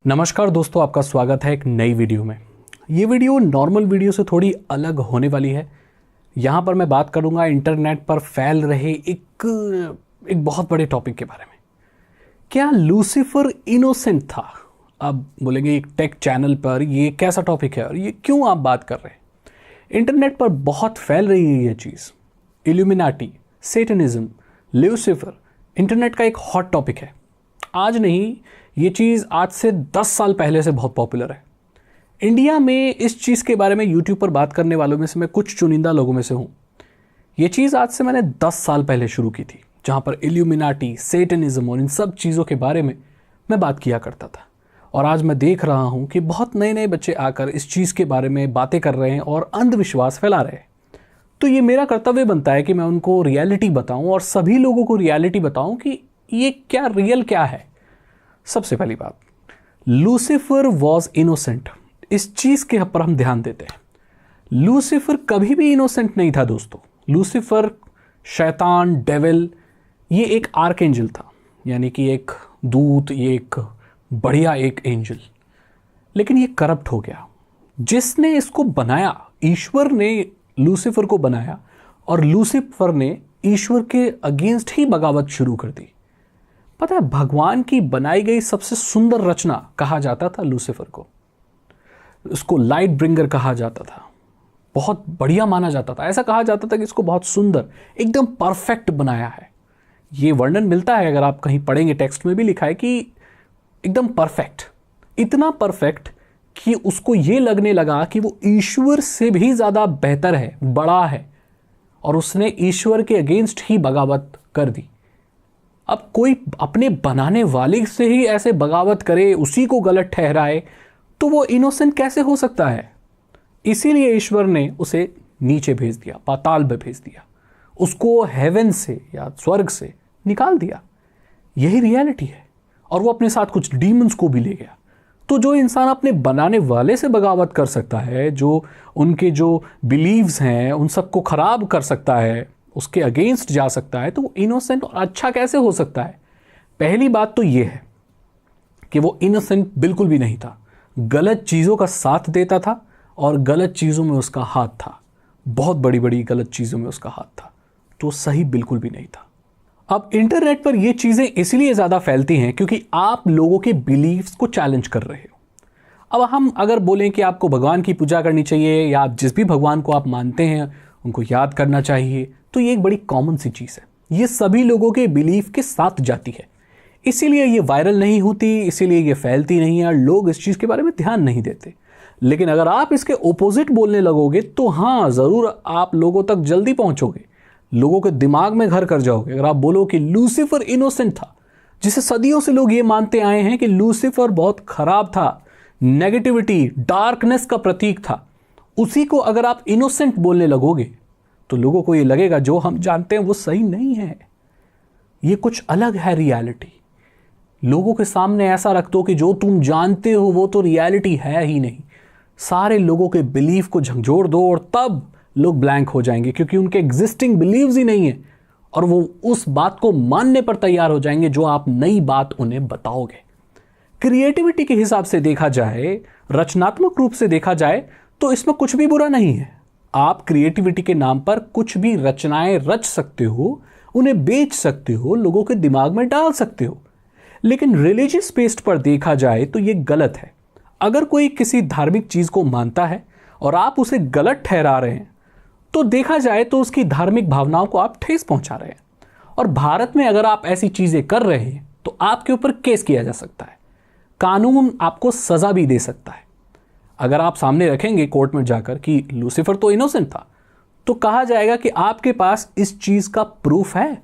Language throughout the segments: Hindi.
नमस्कार दोस्तों, आपका स्वागत है एक नई वीडियो में। ये वीडियो नॉर्मल वीडियो से थोड़ी अलग होने वाली है। यहाँ पर मैं बात करूँगा इंटरनेट पर फैल रहे एक बहुत बड़े टॉपिक के बारे में। क्या लूसीफर इनोसेंट था? अब बोलेंगे एक टेक चैनल पर ये कैसा टॉपिक है और ये क्यों आप बात कर रहे हैं? इंटरनेट पर बहुत फैल रही है ये चीज़। इल्यूमिनाटी, सेटनिज्म, लूसीफर इंटरनेट का एक हॉट टॉपिक है। आज नहीं, ये चीज़ आज से 10 साल पहले से बहुत पॉपुलर है। इंडिया में इस चीज़ के बारे में यूट्यूब पर बात करने वालों में से मैं कुछ चुनिंदा लोगों में से हूँ। ये चीज़ आज से मैंने 10 साल पहले शुरू की थी, जहाँ पर इल्यूमिनाटी, सेटनिज्म और इन सब चीज़ों के बारे में मैं बात किया करता था। और आज मैं देख रहा हूँ कि बहुत नए नए बच्चे आकर इस चीज़ के बारे में बातें कर रहे हैं और अंधविश्वास फैला रहे हैं। तो ये मेरा कर्तव्य बनता है कि मैं उनको रियलिटी बताऊँ और सभी लोगों को रियलिटी बताऊँ कि ये क्या रियल क्या है। सबसे पहली बात, लूसीफर वॉज इनोसेंट। इस चीज़ के पर हम ध्यान देते हैं। लूसीफर कभी भी इनोसेंट नहीं था दोस्तों। लूसीफर शैतान, डेविल, ये एक आर्कएंजल था, यानी कि एक दूत, ये एक बढ़िया एक एंजल। लेकिन ये करप्ट हो गया। जिसने इसको बनाया, ईश्वर ने लूसीफर को बनाया और लूसीफर ने ईश्वर के अगेंस्ट ही बगावत शुरू कर दी। पता है, भगवान की बनाई गई सबसे सुंदर रचना कहा जाता था लूसीफर को। उसको लाइट ब्रिंगर कहा जाता था, बहुत बढ़िया माना जाता था। ऐसा कहा जाता था कि इसको बहुत सुंदर, एकदम परफेक्ट बनाया है। ये वर्णन मिलता है, अगर आप कहीं पढ़ेंगे टेक्स्ट में भी लिखा है कि एकदम परफेक्ट, इतना परफेक्ट कि उसको ये लगने लगा कि वो ईश्वर से भी ज़्यादा बेहतर है, बड़ा है, और उसने ईश्वर के अगेंस्ट ही बगावत कर दी। अब कोई अपने बनाने वाले से ही ऐसे बगावत करे, उसी को गलत ठहराए, तो वो इनोसेंट कैसे हो सकता है? इसीलिए ईश्वर ने उसे नीचे भेज दिया, पाताल में भेज दिया, उसको हेवन से या स्वर्ग से निकाल दिया। यही रियलिटी है। और वो अपने साथ कुछ डीमंस को भी ले गया। तो जो इंसान अपने बनाने वाले से बगावत कर सकता है, जो उनके जो बिलीव्स हैं उन सबको खराब कर सकता है, उसके अगेंस्ट जा सकता है, तो वो इनोसेंट और अच्छा कैसे हो सकता है? पहली बात तो ये है कि वो इनोसेंट बिल्कुल भी नहीं था। गलत चीज़ों का साथ देता था और गलत चीज़ों में उसका हाथ था। बहुत बड़ी बड़ी गलत चीज़ों में उसका हाथ था। तो सही बिल्कुल भी नहीं था। अब इंटरनेट पर ये चीज़ें इसलिए ज़्यादा फैलती हैं क्योंकि आप लोगों के बिलीव्स को चैलेंज कर रहे हो। अब हम अगर बोलें कि आपको भगवान की पूजा करनी चाहिए या आप जिस भी भगवान को आप मानते हैं उनको याद करना चाहिए, तो ये एक बड़ी कॉमन सी चीज़ है। ये सभी लोगों के बिलीफ के साथ जाती है, इसीलिए ये वायरल नहीं होती, इसीलिए ये फैलती नहीं है, लोग इस चीज़ के बारे में ध्यान नहीं देते। लेकिन अगर आप इसके ओपोजिट बोलने लगोगे तो हाँ, ज़रूर आप लोगों तक जल्दी पहुंचोगे, लोगों के दिमाग में घर कर जाओगे। अगर आप बोलो कि लूसीफर इनोसेंट था, जिसे सदियों से लोग ये मानते आए हैं कि लूसीफर बहुत खराब था, नेगेटिविटी, डार्कनेस का प्रतीक था, उसी को अगर आप इनोसेंट बोलने लगोगे तो लोगों को ये लगेगा जो हम जानते हैं वो सही नहीं है, ये कुछ अलग है रियलिटी। लोगों के सामने ऐसा रख दो कि जो तुम जानते हो वो तो रियलिटी है ही नहीं। सारे लोगों के बिलीफ को झंझोड़ दो और तब लोग ब्लैंक हो जाएंगे, क्योंकि उनके एग्जिस्टिंग बिलीव्स ही नहीं है और वो उस बात को मानने पर तैयार हो जाएंगे जो आप नई बात उन्हें बताओगे। क्रिएटिविटी के हिसाब से देखा जाए, रचनात्मक रूप से देखा जाए, तो इसमें कुछ भी बुरा नहीं है। आप क्रिएटिविटी के नाम पर कुछ भी रचनाएं रच सकते हो, उन्हें बेच सकते हो, लोगों के दिमाग में डाल सकते हो। लेकिन रिलीजियस बेस्ड पर देखा जाए तो ये गलत है। अगर कोई किसी धार्मिक चीज़ को मानता है और आप उसे गलत ठहरा रहे हैं, तो देखा जाए तो उसकी धार्मिक भावनाओं को आप ठेस पहुंचा रहे हैं। और भारत में अगर आप ऐसी चीज़ें कर रहे हैं तो आपके ऊपर केस किया जा सकता है, कानून आपको सज़ा भी दे सकता है। अगर आप सामने रखेंगे कोर्ट में जाकर कि लूसीफर तो इनोसेंट था, तो कहा जाएगा कि आपके पास इस चीज़ का प्रूफ है।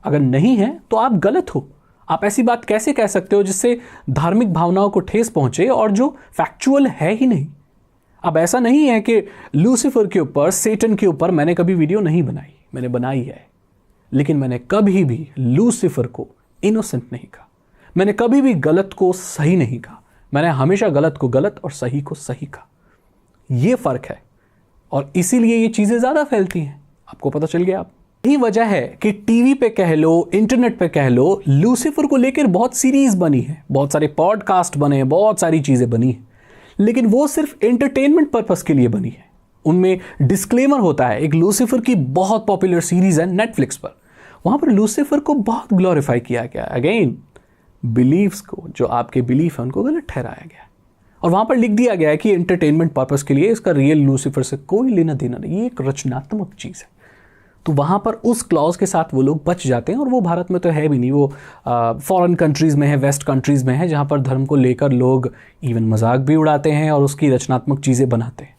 अगर नहीं है तो आप गलत हो। आप ऐसी बात कैसे कह सकते हो जिससे धार्मिक भावनाओं को ठेस पहुंचे और जो फैक्चुअल है ही नहीं। अब ऐसा नहीं है कि लूसीफर के ऊपर, सेटन के ऊपर मैंने कभी वीडियो नहीं बनाई, मैंने बनाई है, लेकिन मैंने कभी भी लूसीफर को इनोसेंट नहीं कहा। मैंने कभी भी गलत को सही नहीं कहा। मैंने हमेशा गलत को गलत और सही को सही कहा। ये फ़र्क है और इसीलिए ये चीज़ें ज़्यादा फैलती हैं। आपको पता चल गया? आप यही वजह है कि टीवी पे कह लो, इंटरनेट पे कह लो, लूसीफर को लेकर बहुत सीरीज बनी है, बहुत सारे पॉडकास्ट बने हैं, बहुत सारी चीजें बनी है, लेकिन वो सिर्फ एंटरटेनमेंट पर्पस के लिए बनी है। उनमें डिस्क्लेमर होता है। एक लूसीफर की बहुत पॉपुलर सीरीज है नेटफ्लिक्स पर, वहां पर लूसीफर को बहुत ग्लोरीफाई किया गया। अगेन बिलीव्स को, जो आपके बिलीफ है उनको गलत ठहराया गया और वहां पर लिख दिया गया है कि एंटरटेनमेंट पर्पस के लिए, इसका रियल लूसीफर से कोई लेना देना नहीं, ये एक रचनात्मक चीज है। तो वहाँ पर उस क्लॉज के साथ वो लोग बच जाते हैं और वो भारत में तो है भी नहीं, वो फॉरेन कंट्रीज़ में है, वेस्ट कंट्रीज़ में है, जहाँ पर धर्म को लेकर लोग इवन मजाक भी उड़ाते हैं और उसकी रचनात्मक चीज़ें बनाते हैं,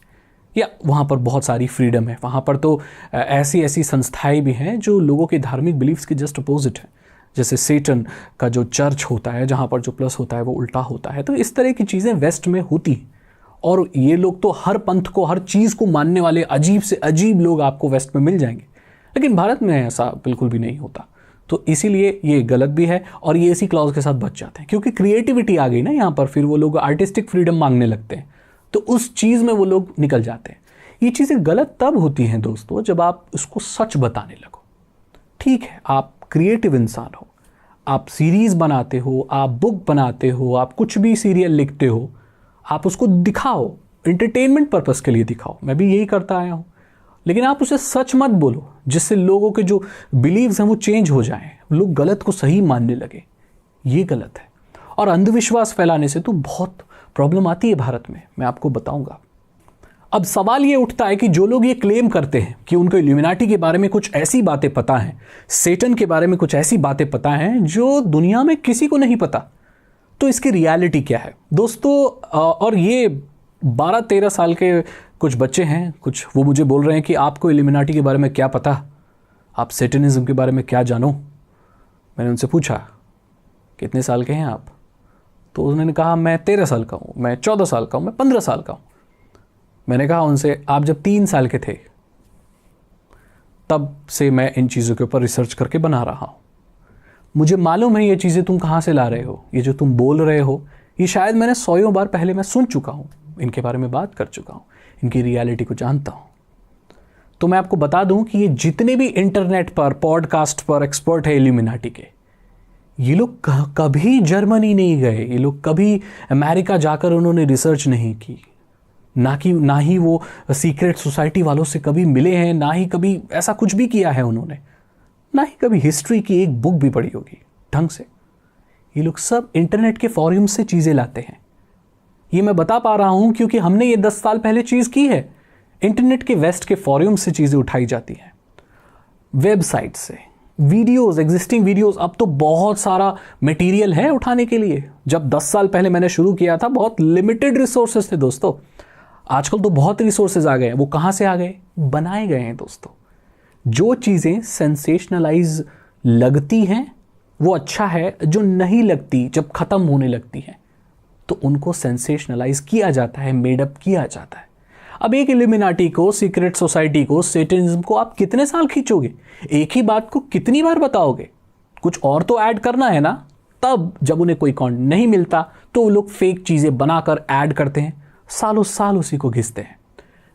या वहाँ पर बहुत सारी फ्रीडम है। वहाँ पर तो ऐसी ऐसी संस्थाएं भी हैं जो लोगों के धार्मिक बिलीफ्स के जस्ट अपोजिट है, जैसे सेटन का जो चर्च होता है, जहाँ पर जो प्लस होता है वो उल्टा होता है। तो इस तरह की चीज़ें वेस्ट में होती हैं और ये लोग तो हर पंथ को, हर चीज़ को मानने वाले अजीब से अजीब लोग आपको वेस्ट में मिल जाएंगे, लेकिन भारत में ऐसा बिल्कुल भी नहीं होता। तो इसीलिए ये गलत भी है और ये इसी क्लॉज के साथ बच जाते हैं, क्योंकि क्रिएटिविटी आ गई ना यहाँ पर, फिर वो लोग आर्टिस्टिक फ्रीडम मांगने लगते हैं, तो उस चीज़ में वो लोग निकल जाते हैं। ये चीज़ें गलत तब होती हैं दोस्तों जब आप उसको सच बताने लगो। ठीक है, आप क्रिएटिव इंसान हो, आप सीरीज़ बनाते हो, आप बुक बनाते हो, आप कुछ भी सीरियल लिखते हो, आप उसको दिखाओ, एंटरटेनमेंट पर्पस के लिए दिखाओ। मैं भी यही करता आया हूँ, लेकिन आप उसे सच मत बोलो जिससे लोगों के जो बिलीव्स हैं वो चेंज हो जाएं, लोग गलत को सही मानने लगे। ये गलत है और अंधविश्वास फैलाने से तो बहुत प्रॉब्लम आती है भारत में, मैं आपको बताऊंगा। अब सवाल ये उठता है कि जो लोग ये क्लेम करते हैं कि उनको इल्यूमिनाटी के बारे में कुछ ऐसी बातें पता हैं, सेटन के बारे में कुछ ऐसी बातें पता हैं जो दुनिया में किसी को नहीं पता, तो इसकी रियलिटी क्या है दोस्तों? और ये 12-13 साल के कुछ बच्चे हैं, कुछ वो मुझे बोल रहे हैं कि आपको इल्यूमिनाटी के बारे में क्या पता, आप सेटनिज्म के बारे में क्या जानो। मैंने उनसे पूछा कितने साल के हैं आप, तो उन्होंने कहा मैं 13 साल का हूँ, मैं 14 साल का हूँ, मैं 15 साल का हूँ। मैंने कहा उनसे आप जब 3 साल के थे तब से मैं इन चीज़ों के ऊपर रिसर्च करके बना रहा हूँ, मुझे मालूम है ये चीज़ें तुम कहाँ से ला रहे हो, ये जो तुम बोल रहे हो ये शायद मैंने 100 बार पहले मैं सुन चुका हूँ, इनके बारे में बात कर चुका हूँ, इनकी रियलिटी को जानता हूँ। तो मैं आपको बता दूं कि ये जितने भी इंटरनेट पर, पॉडकास्ट पर एक्सपर्ट है इल्यूमिनाटी के, ये लोग कभी जर्मनी नहीं गए, ये लोग कभी अमेरिका जाकर उन्होंने रिसर्च नहीं की, ना ही वो सीक्रेट सोसाइटी वालों से कभी मिले हैं, ना ही कभी ऐसा कुछ भी किया है उन्होंने, ना ही कभी हिस्ट्री की एक बुक भी पढ़ी होगी ढंग से। ये लोग सब इंटरनेट के फॉरम से चीज़ें लाते हैं। ये मैं बता पा रहा हूं क्योंकि हमने ये 10 साल पहले चीज़ की है। इंटरनेट के वेस्ट के फॉरम से चीज़ें उठाई जाती हैं, वेबसाइट से, वीडियोस, एग्जिस्टिंग वीडियोस। अब तो बहुत सारा मटेरियल है उठाने के लिए। जब 10 साल पहले मैंने शुरू किया था बहुत लिमिटेड रिसोर्सेज थे दोस्तों, आजकल तो बहुत रिसोर्सेज आ गए हैं। वो कहाँ से आ गए? बनाए गए हैं दोस्तों। जो चीज़ें सेंसेशनलाइज लगती हैं वो अच्छा है, जो नहीं लगती, जब ख़त्म होने लगती हैं तो उनको सेंसेशनलाइज किया जाता है, मेडअप किया जाता है। अब एक इल्यूमिनाटी को, सीक्रेट सोसाइटी को, सेटनिज्म को आप कितने साल खींचोगे? एक ही बात को कितनी बार बताओगे? कुछ और तो ऐड करना है ना। तब जब उन्हें कोई कंटेंट नहीं मिलता तो वो लोग फेक चीज़ें बनाकर ऐड करते हैं, सालों साल उसी को घिसते हैं।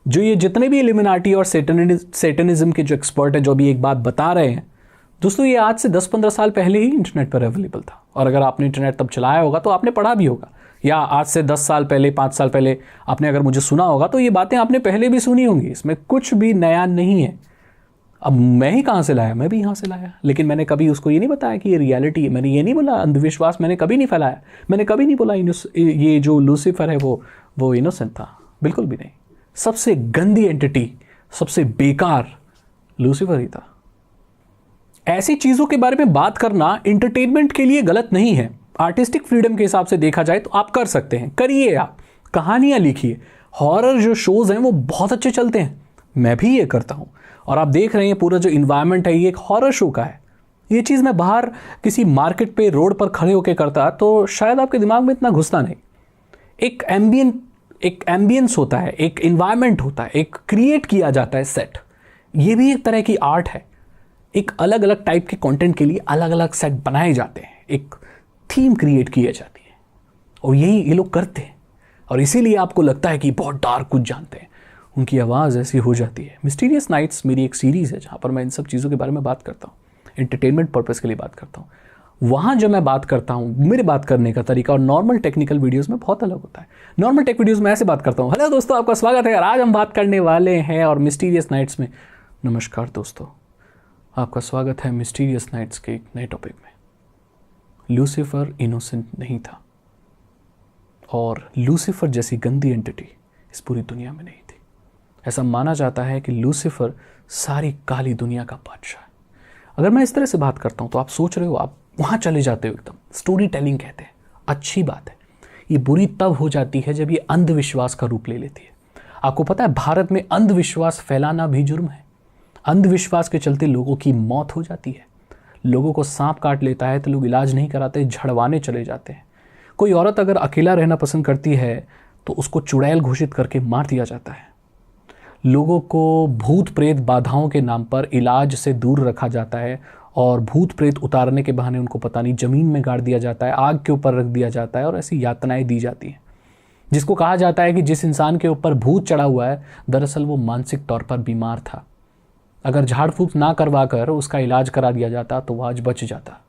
जो ये जितने भी इल्यूमिनाटी और सेटनिज्म के जो एक्सपर्ट हैं, जो भी एक बात बता रहे हैं दोस्तों, ये आज से 10-15 साल पहले ही इंटरनेट पर अवेलेबल था। और अगर आपने इंटरनेट तब चलाया होगा तो आपने पढ़ा भी होगा, या आज से 10 साल पहले, 5 साल पहले आपने अगर मुझे सुना होगा तो ये बातें आपने पहले भी सुनी होंगी। इसमें कुछ भी नया नहीं है। अब मैं ही कहाँ से लाया? मैं भी यहाँ से लाया, लेकिन मैंने कभी उसको ये नहीं बताया कि ये रियलिटी है। मैंने ये नहीं बोला अंधविश्वास, मैंने कभी नहीं फैलाया। मैंने कभी नहीं बोला ये जो लूसीफर है वो इनोसेंट था, बिल्कुल भी नहीं। सबसे गंदी एंटिटी, सबसे बेकार लूसीफर ही था। ऐसी चीज़ों के बारे में बात करना एंटरटेनमेंट के लिए गलत नहीं है। आर्टिस्टिक फ्रीडम के हिसाब से देखा जाए तो आप कर सकते हैं, करिए, आप कहानियाँ लिखिए। हॉरर जो शोज़ हैं वो बहुत अच्छे चलते हैं, मैं भी ये करता हूँ। और आप देख रहे हैं पूरा जो इन्वायरमेंट है ये एक हॉरर शो का है। ये चीज़ मैं बाहर किसी मार्केट पे, रोड पर खड़े होकर करता तो शायद आपके दिमाग में इतना घुसता नहीं। एक एम्बियंस होता है, एक इन्वायरमेंट होता है, एक क्रिएट किया जाता है सेट। ये भी एक तरह की आर्ट है। एक अलग अलग टाइप के कंटेंट के लिए अलग अलग सेट बनाए जाते हैं, एक थीम क्रिएट की जाती है, और यही ये लोग करते हैं। और इसीलिए आपको लगता है कि बहुत डार्क कुछ जानते हैं। उनकी आवाज़ ऐसी हो जाती है। मिस्टीरियस नाइट्स मेरी एक सीरीज़ है जहाँ पर मैं इन सब चीज़ों के बारे में बात करता हूँ, एंटरटेनमेंट पर्पज़ के लिए बात करता हूँ। वहाँ जब मैं बात करता हूँ, मेरे बात करने का तरीका और नॉर्मल टेक्निकल वीडियोस में बहुत अलग होता है। नॉर्मल टेक वीडियोस में ऐसे बात करता हूँ, हेलो दोस्तों, आपका स्वागत है, आज हम बात करने वाले हैं, और मिस्टीरियस नाइट्स में नमस्कार दोस्तों, आपका स्वागत है मिस्टीरियस नाइट्स के एक नए टॉपिक में। लूसीफर इनोसेंट नहीं था, और लूसीफर जैसी गंदी एंटिटी इस पूरी दुनिया में नहीं थी। ऐसा माना जाता है कि लूसीफर सारी काली दुनिया का बादशाह है। अगर मैं इस तरह से बात करता हूँ तो आप सोच रहे हो, आप वहाँ चले जाते हो, एकदम स्टोरी टेलिंग कहते हैं, अच्छी बात है। ये बुरी तब हो जाती है जब ये अंधविश्वास का रूप ले लेती है। आपको पता है भारत में अंधविश्वास फैलाना भी जुर्म है। अंधविश्वास के चलते लोगों की मौत हो जाती है। लोगों को सांप काट लेता है तो लोग इलाज नहीं कराते, झड़वाने चले जाते हैं। कोई औरत अगर अकेला रहना पसंद करती है तो उसको चुड़ैल घोषित करके मार दिया जाता है। लोगों को भूत प्रेत बाधाओं के नाम पर इलाज से दूर रखा जाता है, और भूत प्रेत उतारने के बहाने उनको पता नहीं ज़मीन में गाड़ दिया जाता है, आग के ऊपर रख दिया जाता है, और ऐसी यातनाएं दी जाती हैं। जिसको कहा जाता है कि जिस इंसान के ऊपर भूत चढ़ा हुआ है, दरअसल वो मानसिक तौर पर बीमार था। अगर झाड़ फूक ना करवा कर उसका इलाज करा दिया जाता तो वह आज बच जाता।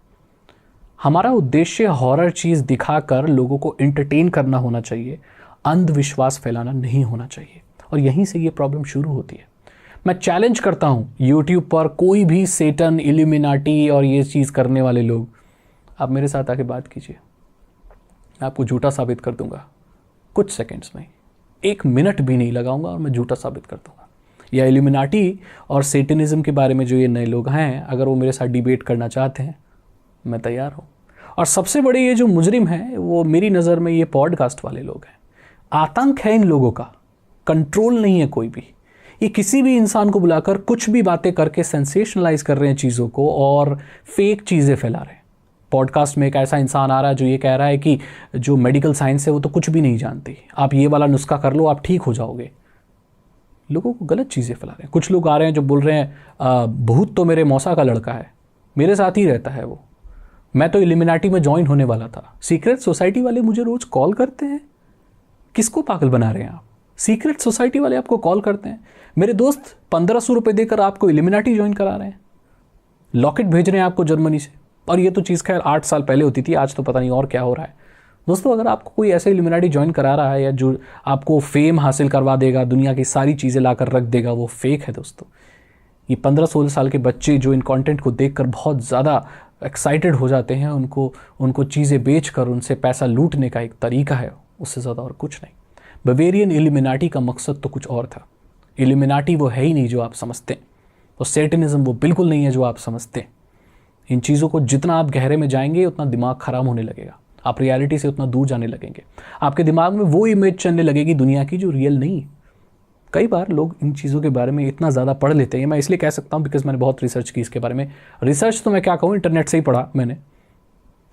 हमारा उद्देश्य हॉरर चीज़ दिखाकर लोगों को एंटरटेन करना होना चाहिए, अंधविश्वास फैलाना नहीं होना चाहिए। और यहीं से ये प्रॉब्लम शुरू होती है। मैं चैलेंज करता हूँ यूट्यूब पर कोई भी सेटन, इल्यूमिनाटी और ये चीज़ करने वाले लोग, आप मेरे साथ आके बात कीजिए, मैं आपको झूठा साबित कर दूंगा कुछ सेकंड्स में। 1 मिनट भी नहीं लगाऊंगा और मैं झूठा साबित कर दूंगा। या इल्यूमिनाटी और सेटनिज्म के बारे में जो ये नए लोग हैं, अगर वो मेरे साथ डिबेट करना चाहते हैं, मैं तैयार हूँ। और सबसे बड़े ये जो मुजरिम हैं, वो मेरी नज़र में ये पॉडकास्ट वाले लोग हैं। आतंक है इन लोगों का, कंट्रोल नहीं है कोई भी। ये किसी भी इंसान को बुलाकर कुछ भी बातें करके सेंसेशनलाइज कर रहे हैं चीज़ों को, और फेक चीज़ें फैला रहे हैं। पॉडकास्ट में एक ऐसा इंसान आ रहा है जो ये कह रहा है कि जो मेडिकल साइंस है वो तो कुछ भी नहीं जानती, आप ये वाला नुस्खा कर लो, आप ठीक हो जाओगे। लोगों को गलत चीज़ें फैला रहे हैं। कुछ लोग आ रहे हैं जो बोल रहे हैं भूत तो मेरे मौसा का लड़का है, मेरे साथ ही रहता है वो, मैं तो इल्यूमिनाटी में ज्वाइन होने वाला था। सीक्रेट सोसाइटी वाले मुझे रोज़ कॉल करते हैं। किसको पागल बना रहे हैं आप? सीक्रेट सोसाइटी वाले आपको कॉल करते हैं। मेरे दोस्त 1500 रुपये देकर आपको इल्यूमिनाटी ज्वाइन करा रहे हैं, लॉकेट भेज रहे हैं आपको जर्मनी से। और ये तो चीज़ खैर 8 साल पहले होती थी, आज तो पता नहीं और क्या हो रहा है। दोस्तों, अगर आपको कोई ऐसे इल्यूमिनाटी ज्वाइन करा रहा है या जो आपको फेम हासिल करवा देगा, दुनिया की सारी चीज़ें लाकर रख देगा, वो फेक है दोस्तों। ये 15-16 साल के बच्चे जो इन कंटेंट को देखकर बहुत ज़्यादा एक्साइटेड हो जाते हैं, उनको चीज़ें बेचकर उनसे पैसा लूटने का एक तरीका है, उससे ज़्यादा और कुछ नहीं। बवेरियन इल्यूमिनाटी का मकसद तो कुछ और था। इल्यूमिनाटी वो है ही नहीं जो आप समझते हैं, और सेटनिज्म वो बिल्कुल नहीं है जो आप समझते हैं। इन चीज़ों को जितना आप गहरे में जाएंगे उतना दिमाग ख़राब होने लगेगा, आप रियलिटी से उतना दूर जाने लगेंगे। आपके दिमाग में वो इमेज चलने लगेगी दुनिया की जो रियल नहीं है। कई बार लोग इन चीज़ों के बारे में इतना ज़्यादा पढ़ लेते हैं, मैं इसलिए कह सकता हूँ बिकॉज मैंने बहुत रिसर्च की इसके बारे में। रिसर्च तो मैं क्या कहूँ, इंटरनेट से ही पढ़ा मैंने,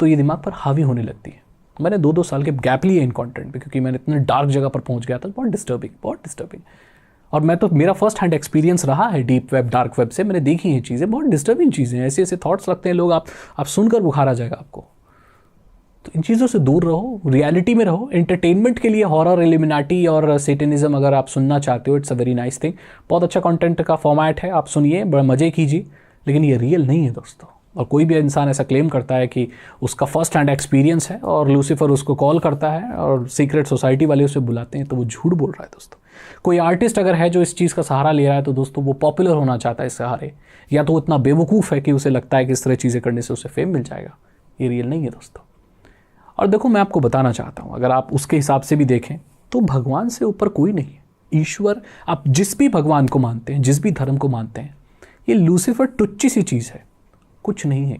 तो ये दिमाग पर हावी होने लगती है। मैंने 2-2 साल के गैप लिए इन कंटेंट पे, क्योंकि मैंने इतने डार्क जगह पर पहुंच गया था। बहुत डिस्टर्बिंग। और मैं तो, मेरा फर्स्ट हैंड एक्सपीरियंस रहा है डीप वेब, डार्क वेब से। मैंने देखी ये चीज़ें, बहुत डिस्टर्बिंग चीज़ें, ऐसे थॉट्स लगते हैं लोग, आप सुनकर बुखार आ जाएगा आपको। तो इन चीज़ों से दूर रहो, रियलिटी में रहो। एंटरटेनमेंट के लिए हॉरर, इल्यूमिनाटी और सेटनिज्म अगर आप सुनना चाहते हो, it's a very nice thing. बहुत अच्छा कंटेंट का फॉर्मेट है, आप सुनिए, बड़ा मज़े कीजिए, लेकिन ये रियल नहीं है दोस्तों। और कोई भी इंसान ऐसा क्लेम करता है कि उसका फर्स्ट हैंड एक्सपीरियंस है और लूसीफर उसको कॉल करता है और सीक्रेट सोसाइटी वाले उसे बुलाते हैं, तो वो झूठ बोल रहा है दोस्तों। कोई आर्टिस्ट अगर है जो इस चीज़ का सहारा ले रहा है, तो दोस्तों वो पॉपुलर होना चाहता है इस सहारे, या तो वो इतना बेवकूफ़ है कि उसे लगता है कि इस तरह चीज़ें करने से उसे फेम मिल जाएगा। ये रियल नहीं है दोस्तों। और देखो, मैं आपको बताना चाहता हूँ, अगर आप उसके हिसाब से भी देखें तो भगवान से ऊपर कोई नहीं है। ईश्वर, आप जिस भी भगवान को मानते हैं, जिस भी धर्म को मानते हैं, ये लूसीफर टुच्ची सी चीज़ है, कुछ नहीं है।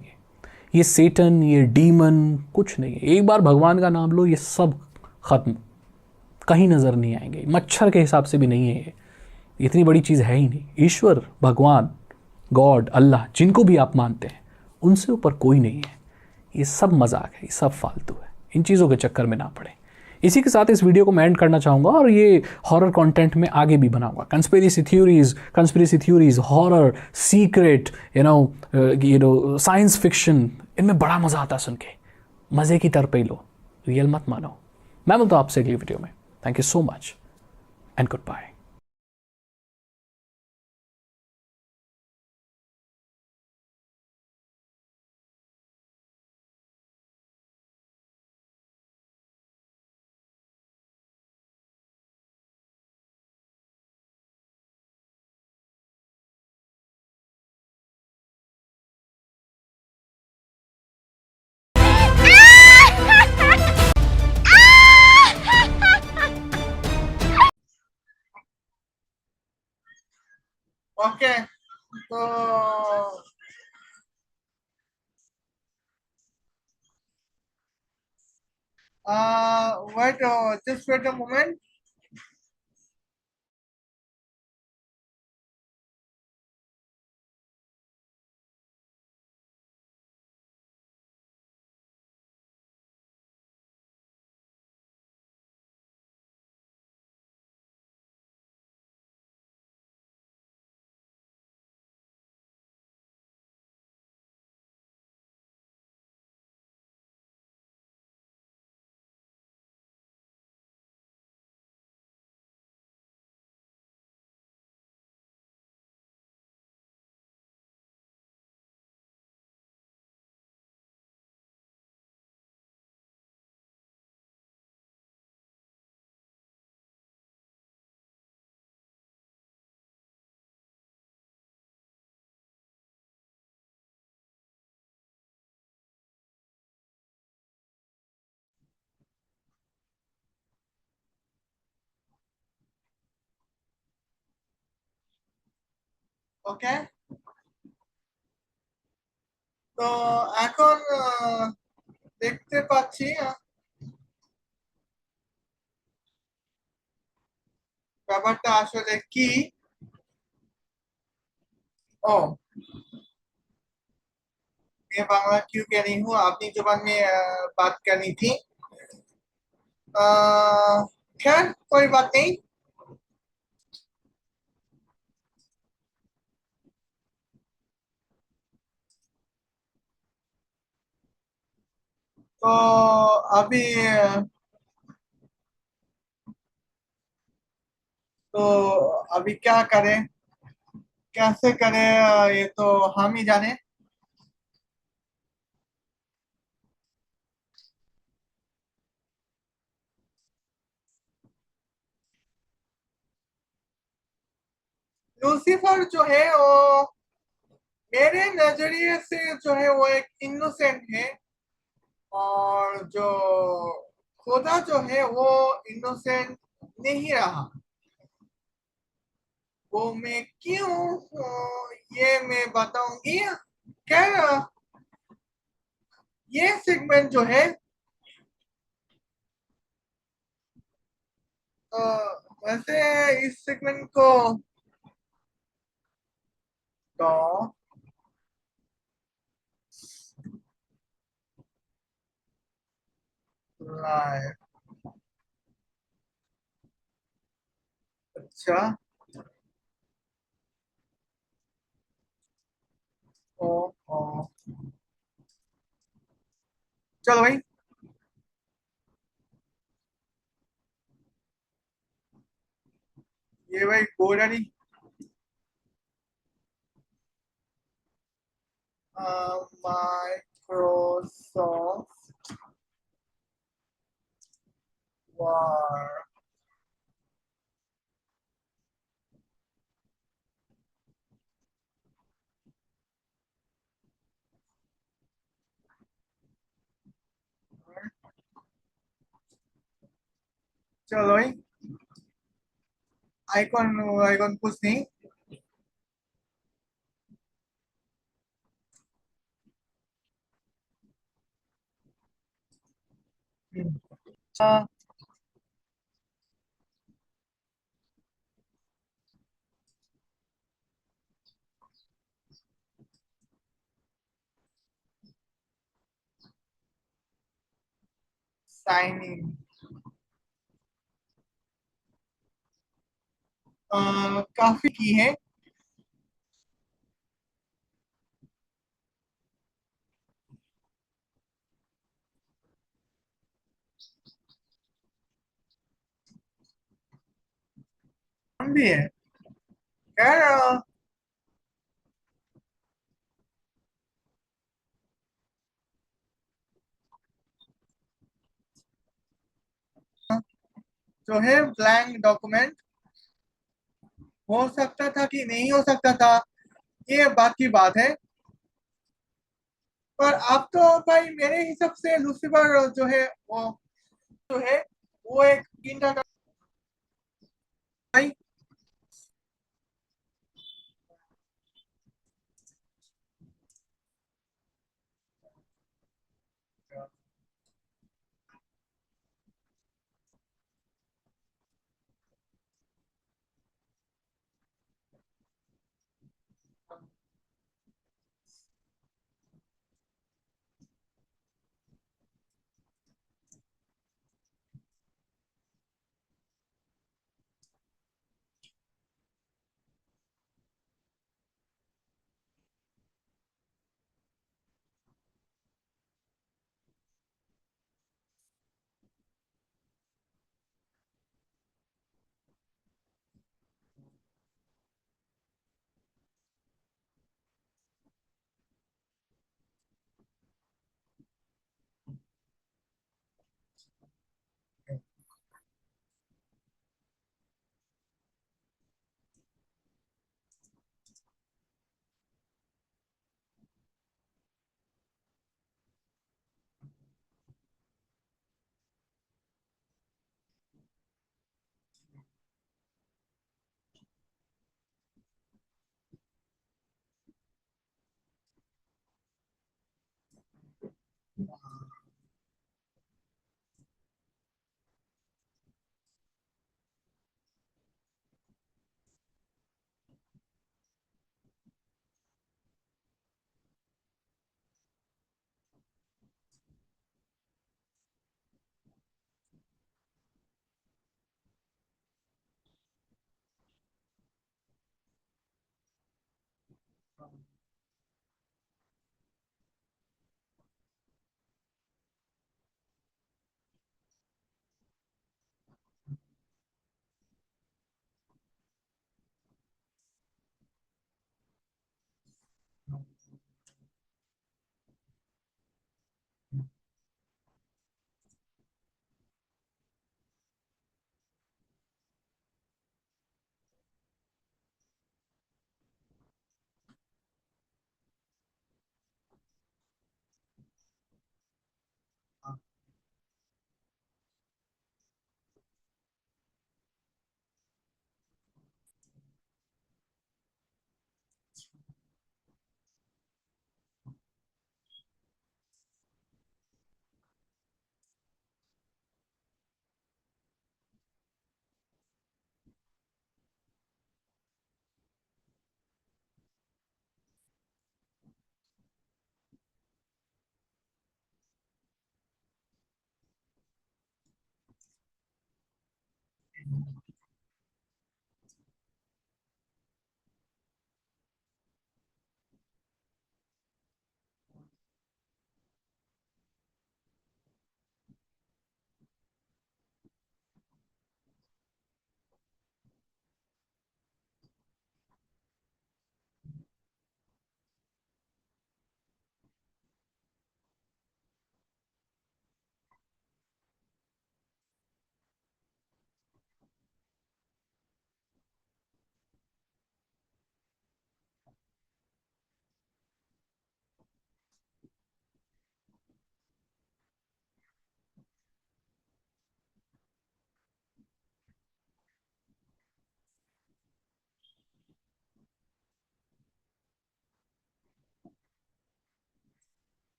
ये सेटन, ये डीमन कुछ नहीं है। एक बार भगवान का नाम लो, ये सब खत्म, कहीं नज़र नहीं आएंगे। मच्छर के हिसाब से भी नहीं है ये, इतनी बड़ी चीज़ है ही नहीं। ईश्वर, भगवान, गॉड, अल्लाह, जिनको भी आप मानते हैं, उनसे ऊपर कोई नहीं है। ये सब मजाक है, ये सब फालतू है। इन चीज़ों के चक्कर में ना पड़े। इसी के साथ इस वीडियो को मैं एंड करना चाहूँगा, और ये हॉरर कंटेंट में आगे भी बनाऊंगा। Conspiracy theories, horror, secret, science fiction, इनमें बड़ा मज़ा आता है सुन के। मज़े की तरफ ही लो, रियल मत मानो। मैं मिलता हूँ आपसे अगली वीडियो में। Thank you so much and good bye. Okay तो wait, just wait a moment. Okay তো এখন দেখতে পাচ্ছি ব্যাপারটা আসলে কি। ओ मैं बांग्ला क्यों कह रही हूँ, अपनी जुबान में बात करनी थी। खैर कोई बात नहीं। तो अभी तो अभी क्या करें, कैसे करें, ये तो हम ही जाने। लूसीफर जो है वो मेरे नजरिए से जो है वो एक इनोसेंट है, और जो खुदा जो है वो इनोसेंट नहीं रहा। वो मैं क्यों ये मैं बताऊंगी। खैर ये सेगमेंट जो है अ, वैसे इस सेगमेंट को तो लाइव। अच्छा। ओ, ओ चलो भाई। ये भाई कोड नहीं। Microsoft word. चलो भाई, आइकॉन आइकॉन कुछ नहीं। साइन इन काफी की है। हम भी है। खैर जो है ब्लैंक डॉक्यूमेंट हो सकता था कि नहीं हो सकता था, ये बात की बात है। पर आप तो भाई मेरे हिसाब से लूसीफर जो है वो जो है वो एक इंटर भाई।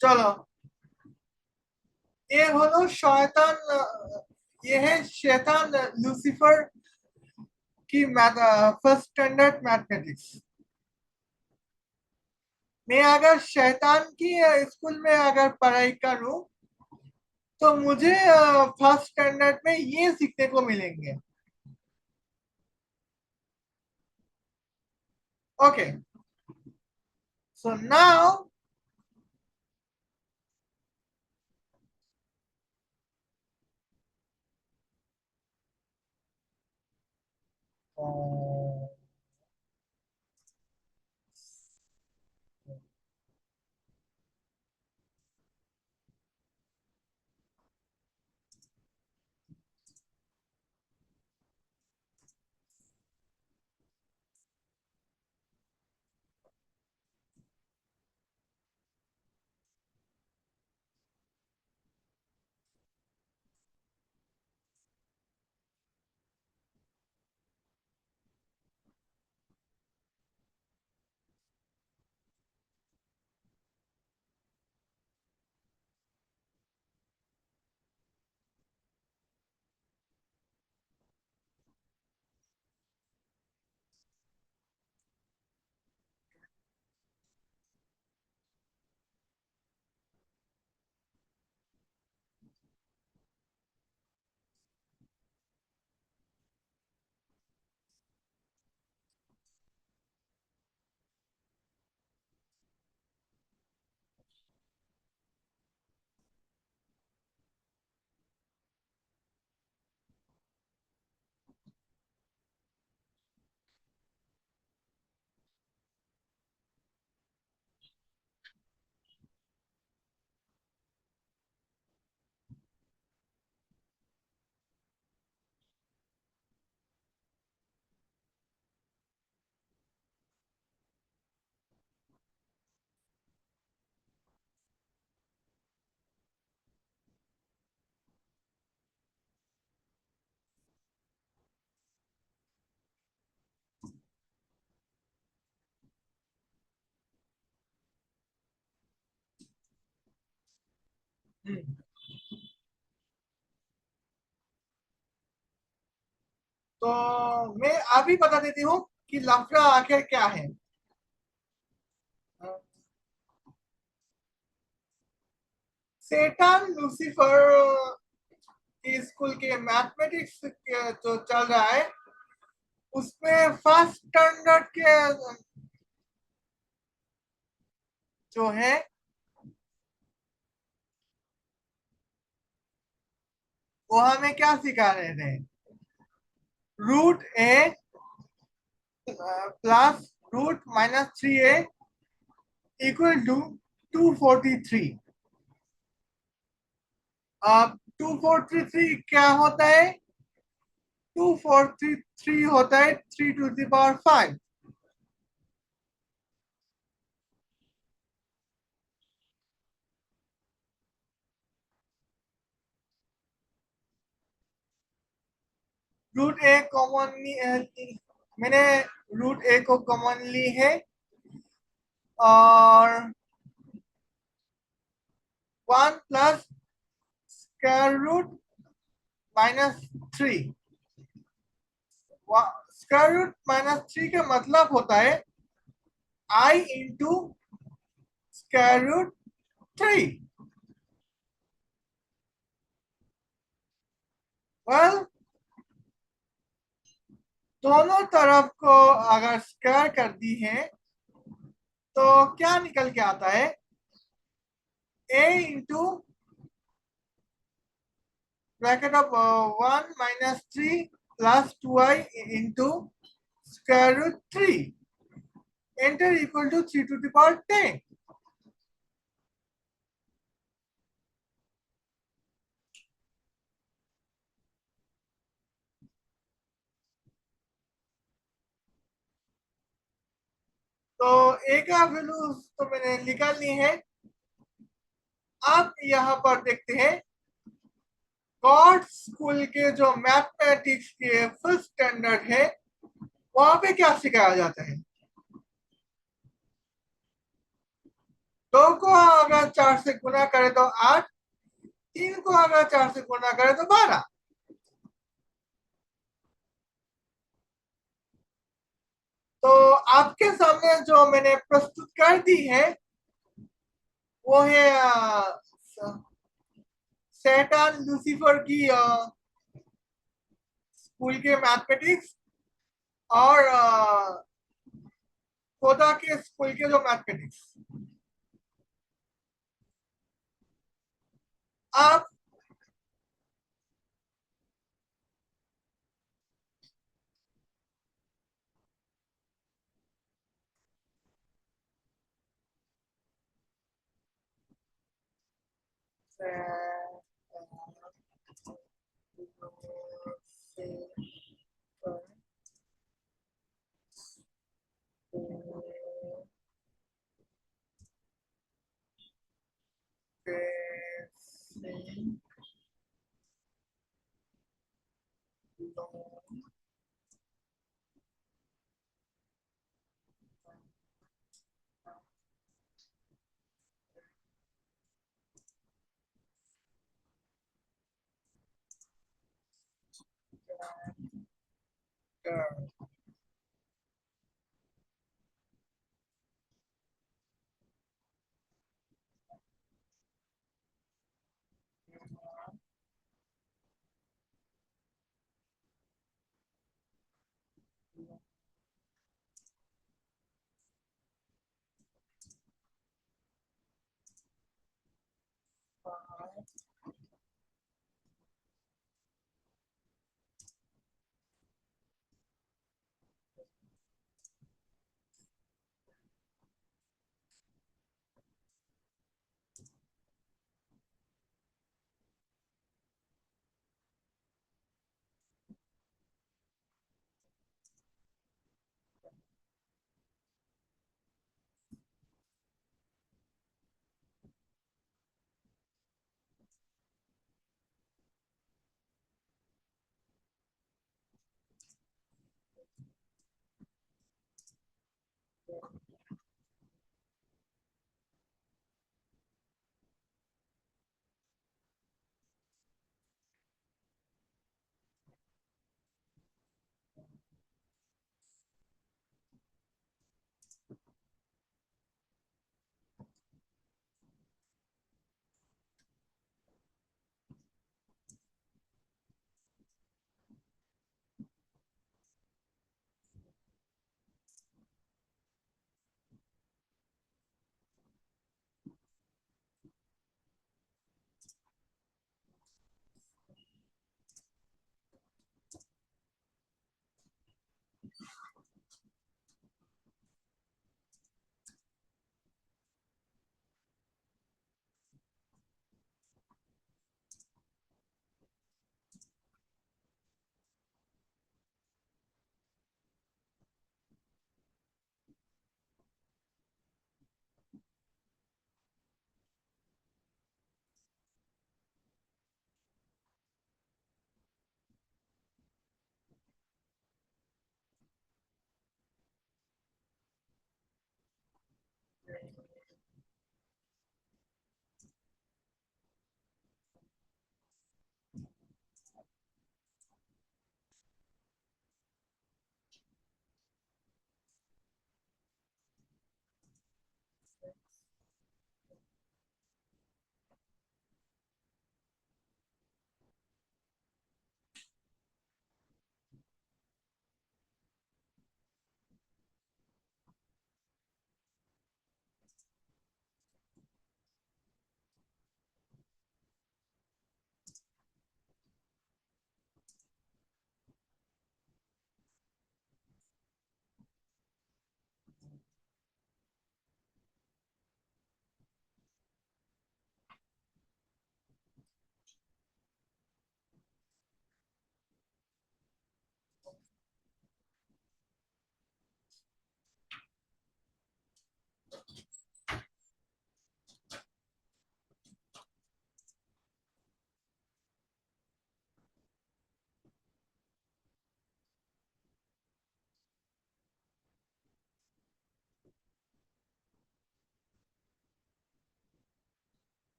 चलो, ये হলো শয়তান, ये है शैतान लूसीफर की फर्स्ट स्टैंडर्ड मैथमेटिक्स। मैं अगर शैतान की स्कूल में अगर पढ़ाई करूं तो मुझे फर्स्ट स्टैंडर्ड में ये सीखने को मिलेंगे। ओके, सो नाउ तो मैं अभी बता देती हूँ कि लफड़ा आखिर क्या है। सेटान लूसीफर की स्कूल के मैथमेटिक्स जो चल रहा है उसमें फर्स्ट स्टैंडर्ड के जो है वो हमें क्या सिखा रहे थे? Root A plus root -3a equal to 243। अब 243 क्या होता है? 243 होता है 3⁵ रूट ए कॉमन मैंने रूट ए को कॉमन ली है और 1 plus square root -3। Square root -3 का मतलब होता है I into square root 3। Well, दोनों तरफ को अगर स्क्वायर कर दी है तो क्या निकल के आता है? A into bracket of 1 - 3 plus 2i into square root 3 enter equal to 3⁻10। तो ए का वैल्यू तो मैंने निकाल ली है। अब यहाँ पर देखते हैं गॉड स्कूल के जो मैथमेटिक्स के फर्स्ट स्टैंडर्ड है वहां पे क्या सिखाया जाता है। दो को अगर 4 से गुना करे तो 8, 3 को अगर 4 से गुना करे तो 12। तो आपके सामने जो मैंने प्रस्तुत कर दी है वो है सैटन लूसीफर की स्कूल के मैथमेटिक्स और खुदा के स्कूल के जो मैथमेटिक्स। आप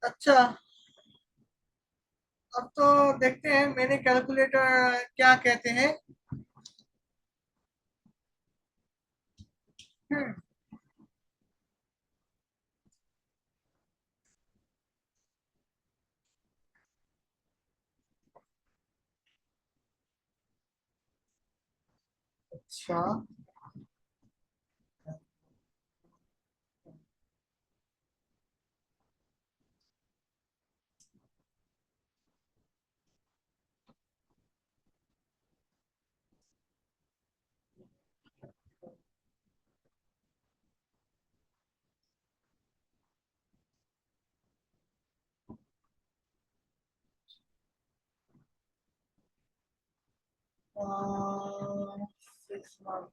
अच्छा, अब तो देखते हैं मेरे कैलकुलेटर क्या कहते हैं। हम्म, अच्छा। अ, 6 month।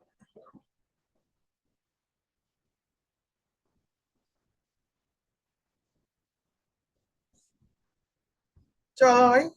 चलो भाई।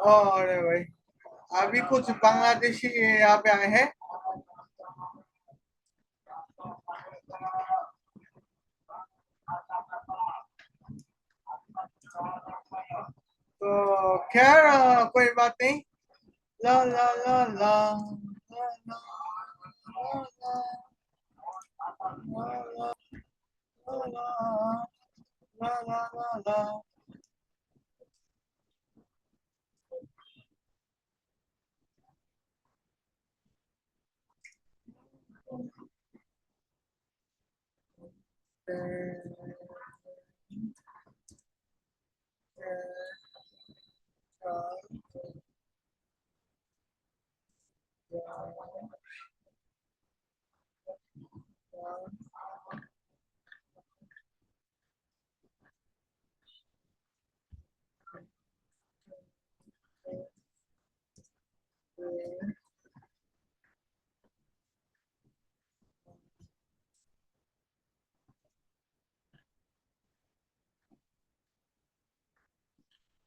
और भाई अभी कुछ बांग्लादेशी यहाँ पे आए हैं। तो खैर कोई बात नहीं। ला ला ला ला ला ला ला ला ला ला ला ला ला ला।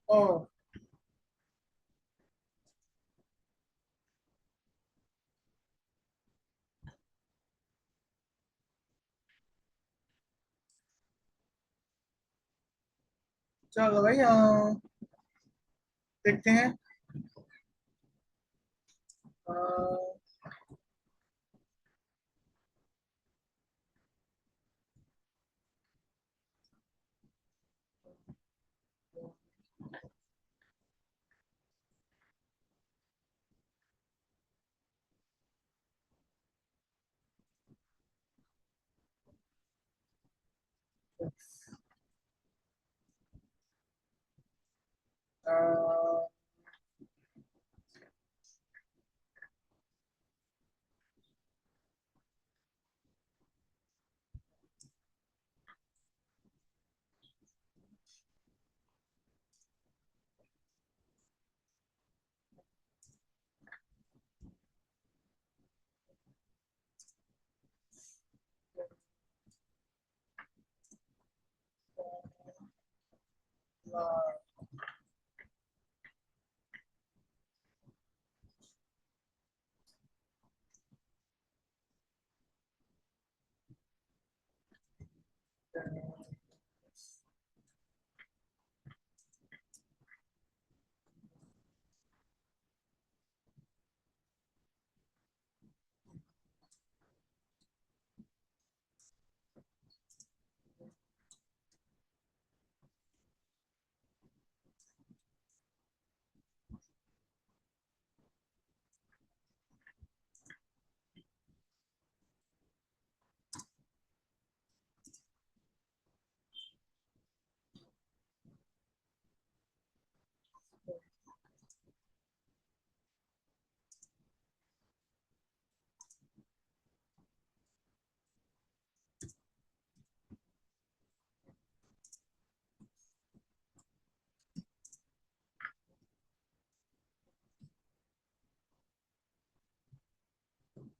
ओ चलो भाई देखते हैं। अ, अ,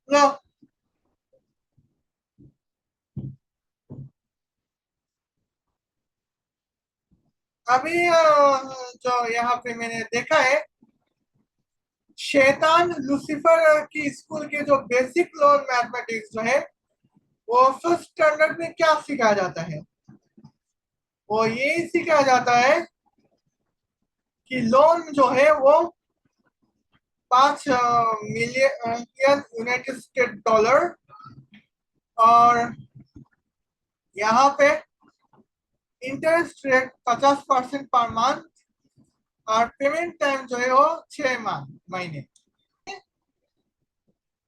लो अभी जो यहाँ पे मैंने देखा है, शैतान लूसीफर की स्कूल के जो बेसिक लोन मैथमेटिक्स जो है वो फर्स्ट स्टैंडर्ड में क्या सिखाया जाता है? वो यही सिखाया जाता है कि लोन जो है वो 5 मिलियन यूनाइटेड स्टेट डॉलर, और यहाँ पे इंटरेस्ट रेट 50% पर मंथ, और पेमेंट टाइम जो है वो 6 महीने।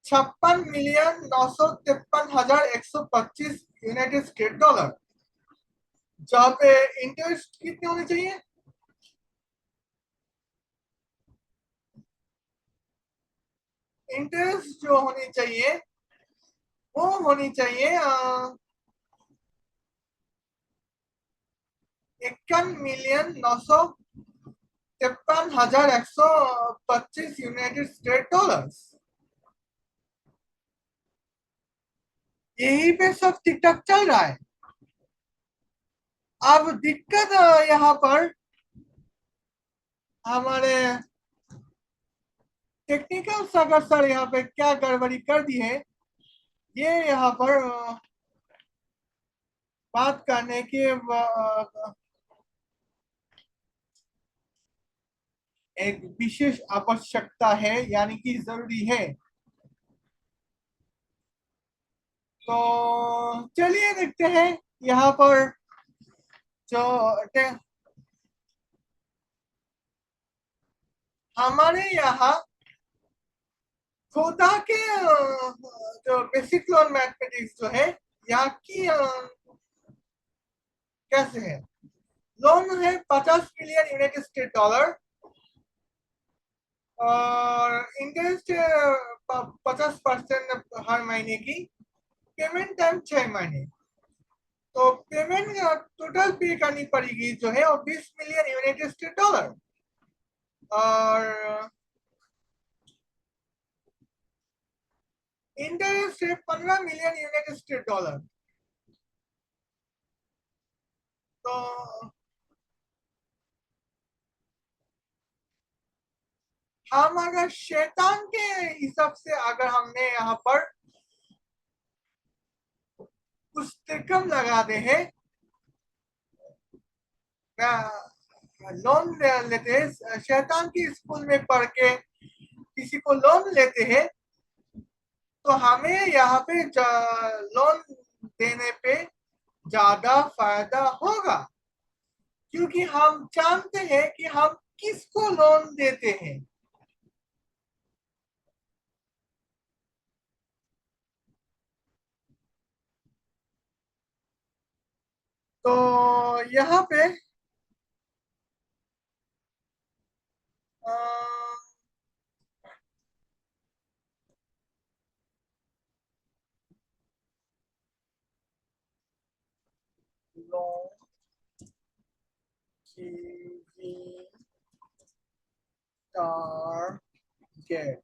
56,953,125 यूनाइटेड स्टेट डॉलर, जहाँ पे इंटरेस्ट कितने होने चाहिए? इंटरेस्ट जो होनी चाहिए वो होनी चाहिए 51,953,125 यूनाइटेड स्टेट डॉलर। यही पे सब ठीक ठाक चल रहा है। अब दिक्कत यहाँ पर हमारे टेक्निकल सागर सर यहाँ पे क्या गड़बड़ी कर दी है, ये यहाँ पर बात करने की एक विशेष आवश्यकता है, यानी कि जरूरी है। तो चलिए देखते हैं यहाँ पर जो हमारे यहाँ खुदा के जो बेसिक लोन मैथमेटिक्स जो है यहाँ की कैसे है। लोन है 50 मिलियन यूनाइटेड स्टेट डॉलर और इंटरेस्ट 50% हर महीने की। पेमेंट टाइम 6 महीने। तो पेमेंट टोटल पे करनी पड़ेगी जो है वो 20 मिलियन यूनाइटेड स्टेट डॉलर और इंटरेस्ट है 15 मिलियन यूनाइटेड स्टेट डॉलर। तो हम अगर शैतान के हिसाब से अगर हमने यहाँ पर कुछ तिरकम लगा दे है, लोन लेते हैं शैतान की स्कूल में पढ़ के किसी को लोन लेते हैं, तो हमें यहाँ पे लोन देने पे ज्यादा फायदा होगा, क्योंकि हम जानते हैं कि हम किसको लोन देते हैं। तो यहाँ पे अ, लोन की टारगेट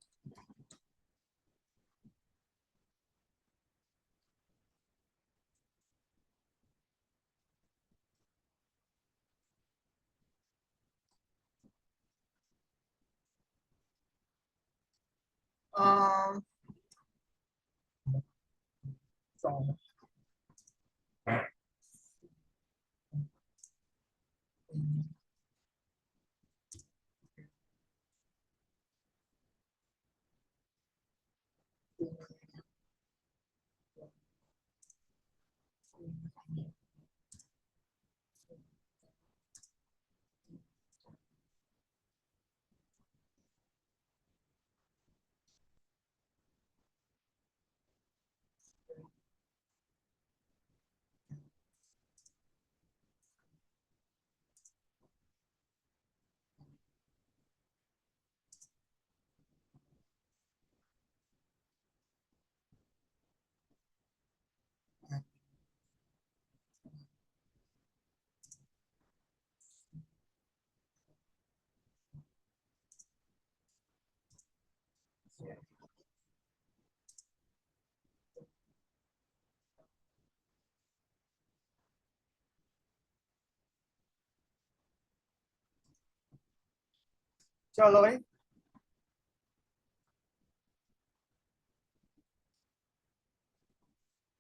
चलो भाई,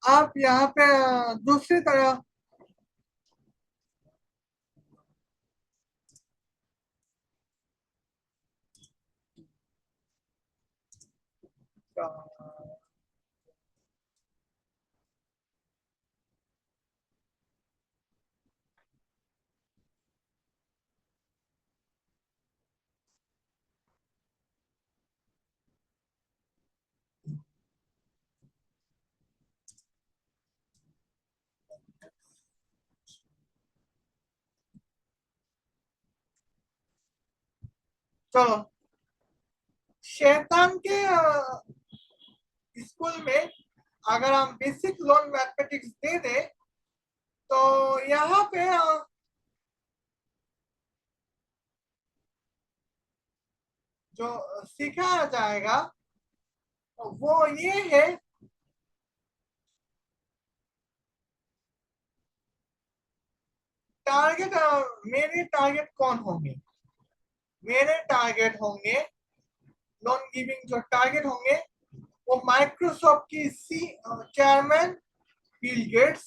आप यहाँ पे दूसरी तरह चलो शैतान के स्कूल में अगर हम बेसिक लोन मैथमेटिक्स दे दें, तो यहाँ पे जो सिखाया जाएगा वो ये है, टारगेट। मेरे टारगेट कौन होंगे? मेरे टारगेट होंगे लोन गिविंग जो टारगेट होंगे वो माइक्रोसॉफ्ट की चेयरमैन बिल गेट्स,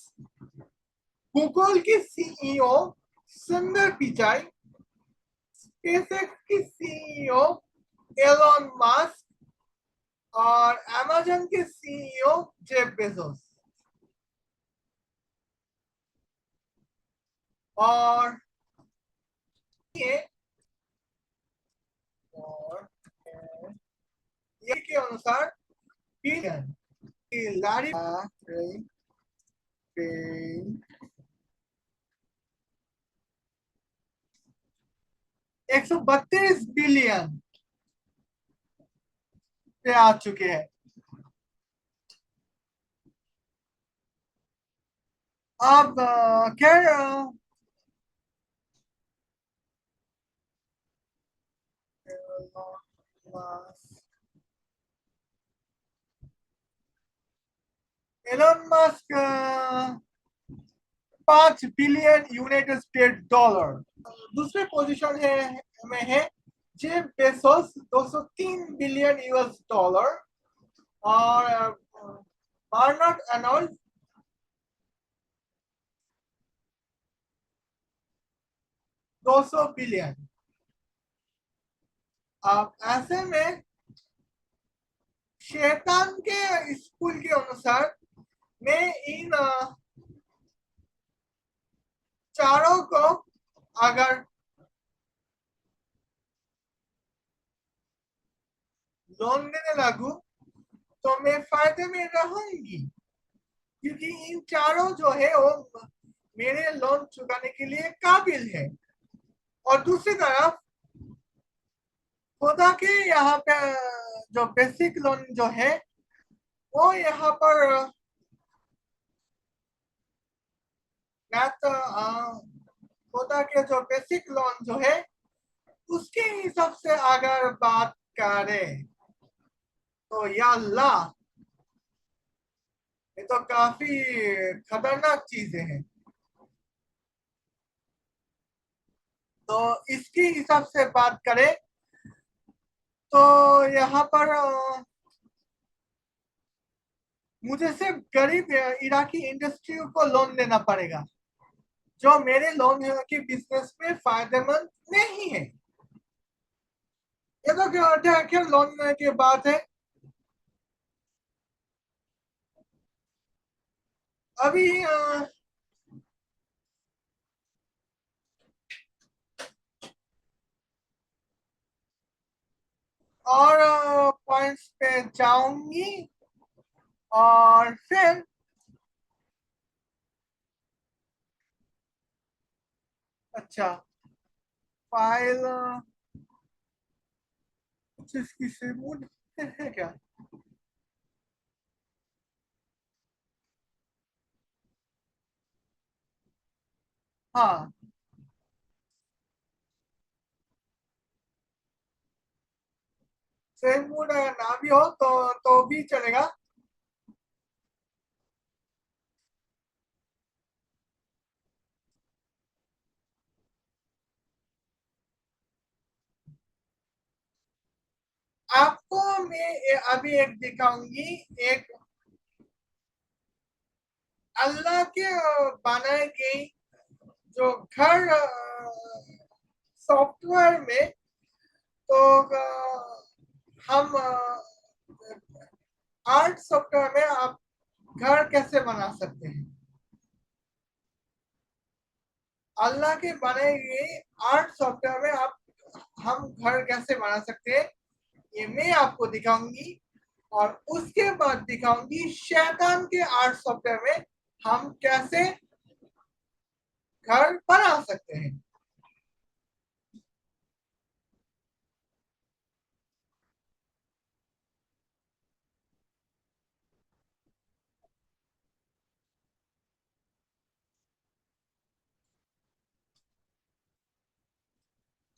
गूगल की सीईओ सुंदर पिचाई, स्पेसएक्स की सीईओ एलन मस्क और अमेजन के सीईओ जेफ बेजोस। और ये और ये के अनुसार बिलियन लारी 132 बिलियन पे आ चुके हैं। अब खैर Elon Musk 5 billion United State dollar. दूसरे पोजीशन में है Jeff Bezos 203 billion US dollar और बर्नार्ड अर्नोल्ड 200 बिलियन। अब ऐसे में शैतान के स्कूल के अनुसार मैं इन चारों को अगर लोन देने लगू तो मैं फायदे में रहूंगी, क्योंकि इन चारों जो है वो मेरे लोन चुकाने के लिए काबिल है। और दूसरी तरफ खुदा के यहाँ पे जो बेसिक लोन जो है वो यहाँ पर ना तो खुदा के जो बेसिक लोन जो है उसके हिसाब से अगर बात करें तो या अल्लाह, ये तो काफी खतरनाक चीजें हैं। तो इसके हिसाब से बात करें तो यहाँ पर मुझे सिर्फ गरीब इराकी इंडस्ट्री को लोन देना पड़ेगा जो मेरे लोन के बिजनेस में फायदेमंद नहीं है। ये तो क्या लोन की बात है। अभी और पॉइंट्स पे जाऊंगी और फिर अच्छा फाइल कुछ इसकी से मूड है क्या। हाँ, सेम मूड अगर ना भी हो तो भी चलेगा। आपको मैं अभी एक दिखाऊंगी, एक अल्लाह के बनाए गई जो घर सॉफ्टवेयर में। तो हम आर्ट सॉफ्टवेयर में आप घर कैसे बना सकते हैं, अल्लाह के बनाए गए आर्ट सॉफ्टवेयर में आप हम घर कैसे बना सकते हैं ये मैं आपको दिखाऊंगी। और उसके बाद दिखाऊंगी शैतान के आर्ट सॉफ्टवेयर में हम कैसे घर बना सकते हैं।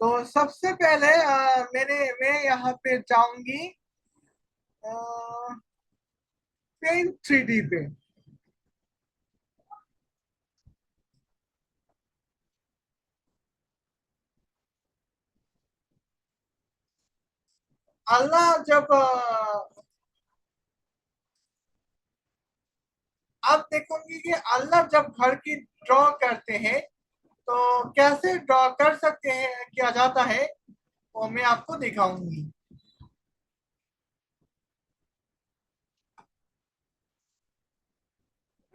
तो सबसे पहले मैं यहाँ पे जाऊंगी पेंट 3D पे। अल्लाह जब आप देखोगे कि अल्लाह जब घर की ड्रॉ करते हैं तो कैसे ड्रॉ कर सकते हैं, किया जाता है, वो मैं आपको दिखाऊंगी।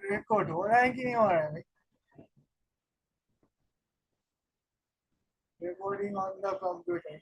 रिकॉर्ड हो रहा है कि नहीं हो रहा है? Recording on the computer.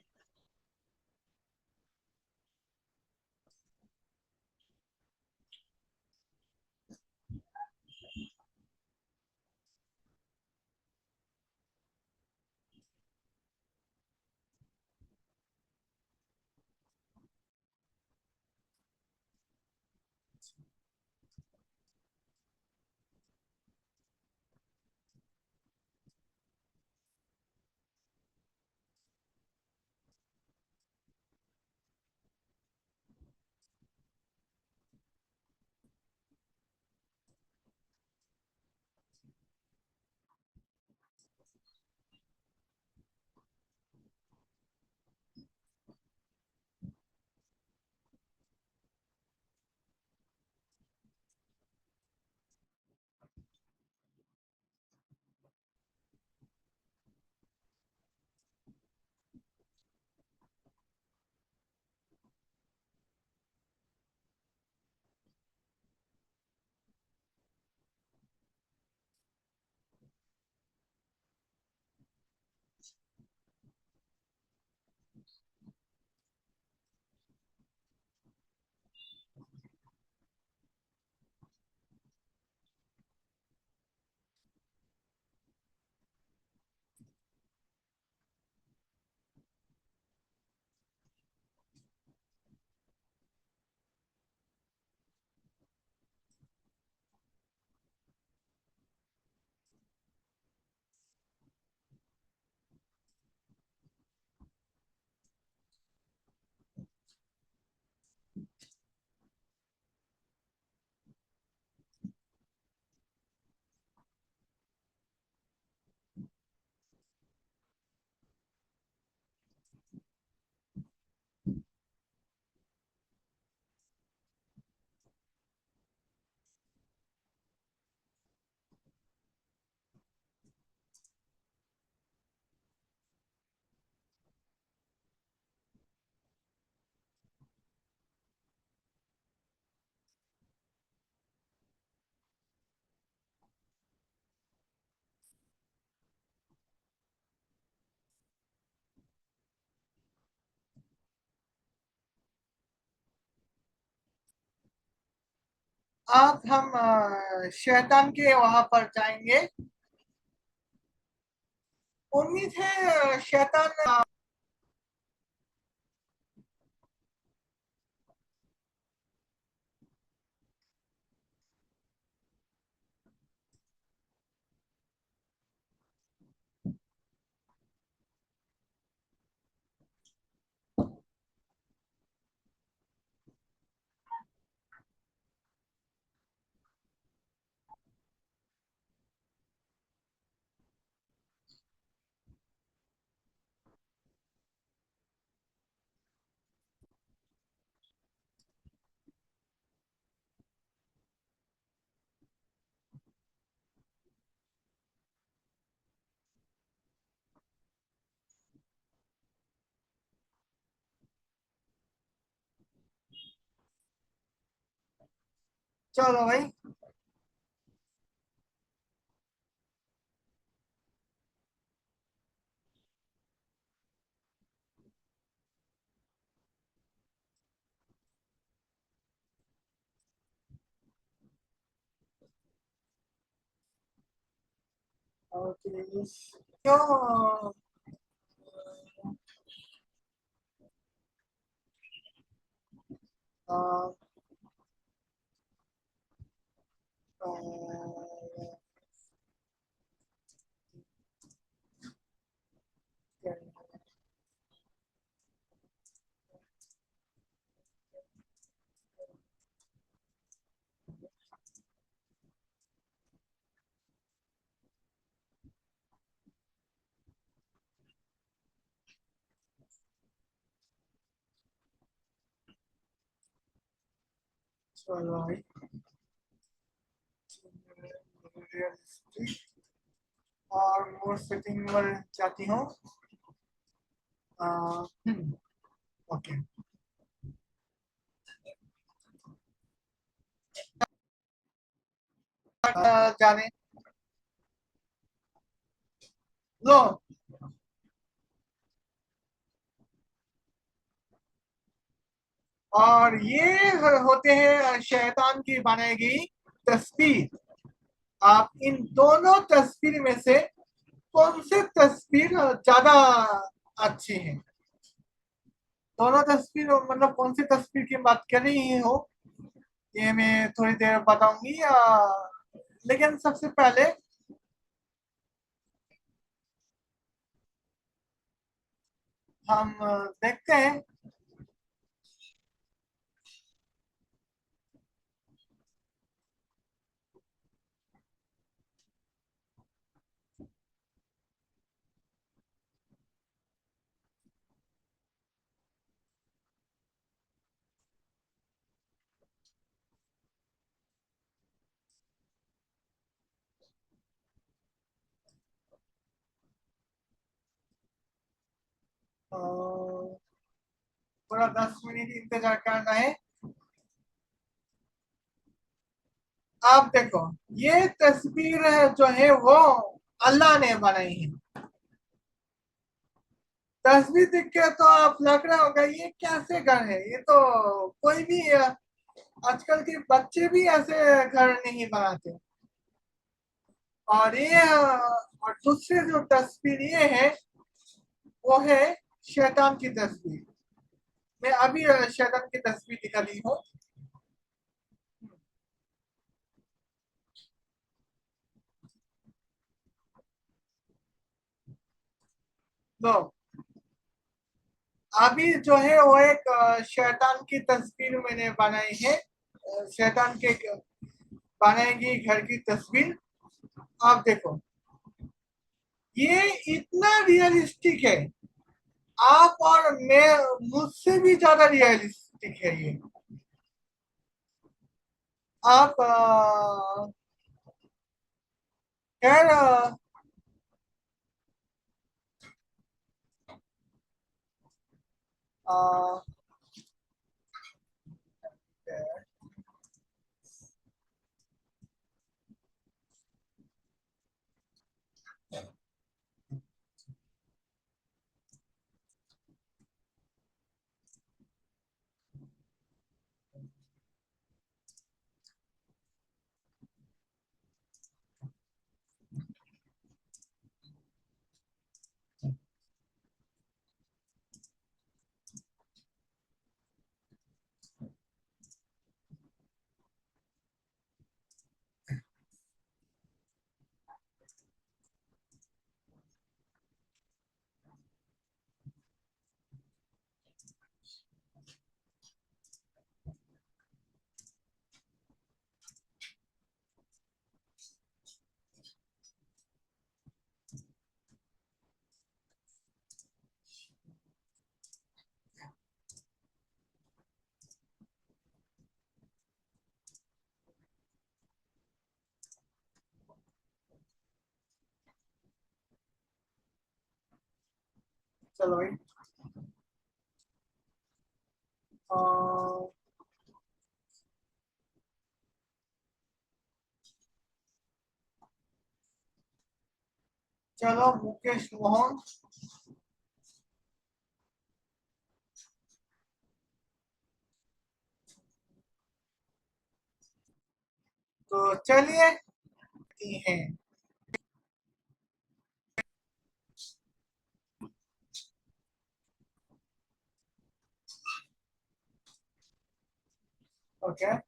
अब हम शैतान के वहां पर जाएंगे। उम्मीद है शैतान चलो भाई। ओके। क्यों अ, अ, चलो भाई, रियलिस्टिक और मोर सेटिंग पर जाती हूँ। ओके, जाने लो। और ये होते हैं शैतान की बनाई गई तस्वीर। आप इन दोनों तस्वीर में से कौन से तस्वीर ज्यादा अच्छी है? दोनों तस्वीर मतलब कौन सी तस्वीर की बात कर रही हो, ये मैं थोड़ी देर बताऊंगी। लेकिन सबसे पहले हम देखते हैं। अ, पूरा 10 मिनट इंतजार करना है। आप देखो, ये तस्वीर जो है वो अल्लाह ने बनाई है। तस्वीर देख के तो आप लग रहा होगा ये कैसे घर है, ये तो कोई भी आजकल के बच्चे भी ऐसे घर नहीं बनाते। और ये और दूसरी जो तस्वीर ये है वो है शैतान की तस्वीर। मैं अभी शैतान की तस्वीर निकाली हूँ। लो, अभी जो है वो एक शैतान की तस्वीर मैंने बनाई है। शैतान के बनाई गई घर की तस्वीर। आप देखो, ये इतना रियलिस्टिक है। आप और मैं मुझसे भी ज्यादा रियलिस्टिक है ये। आप खैर अ, चलो भाई, अ, चलो मुकेश मोहन। तो चलिए हैं। ओके, तो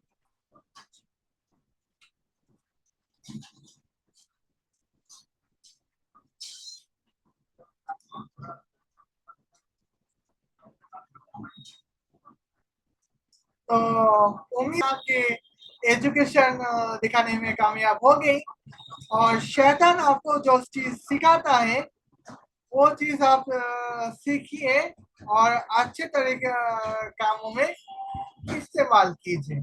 उम्मीद है कि एजुकेशन दिखाने में कामयाब हो गई। और शैतान आपको जो चीज सिखाता है वो चीज आप सीखिए और अच्छे तरीके कामों में इस्तेमाल कीजिए।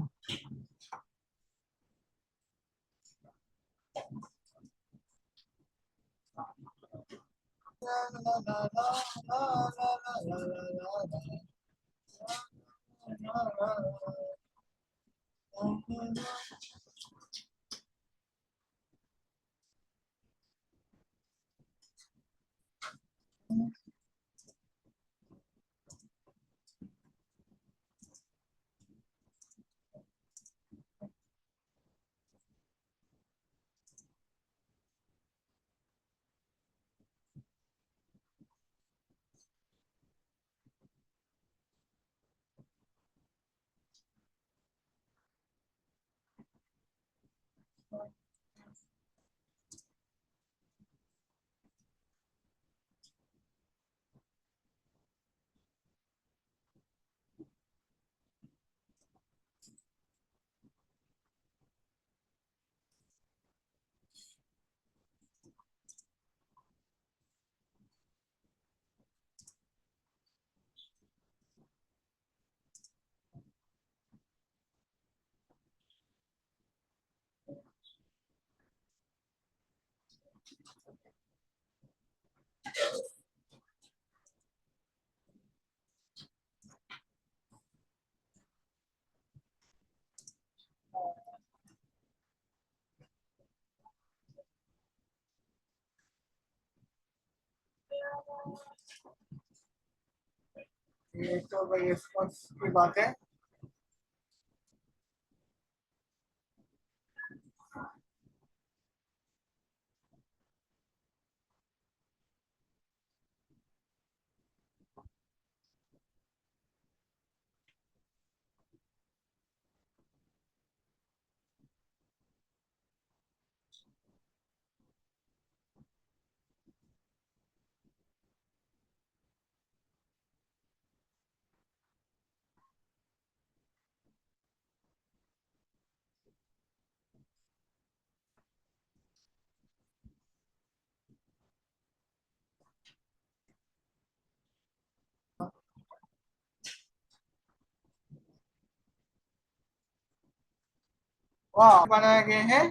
ये तो भाई रिस्पॉन्स की बात है। वाह, बनाए गए हैं।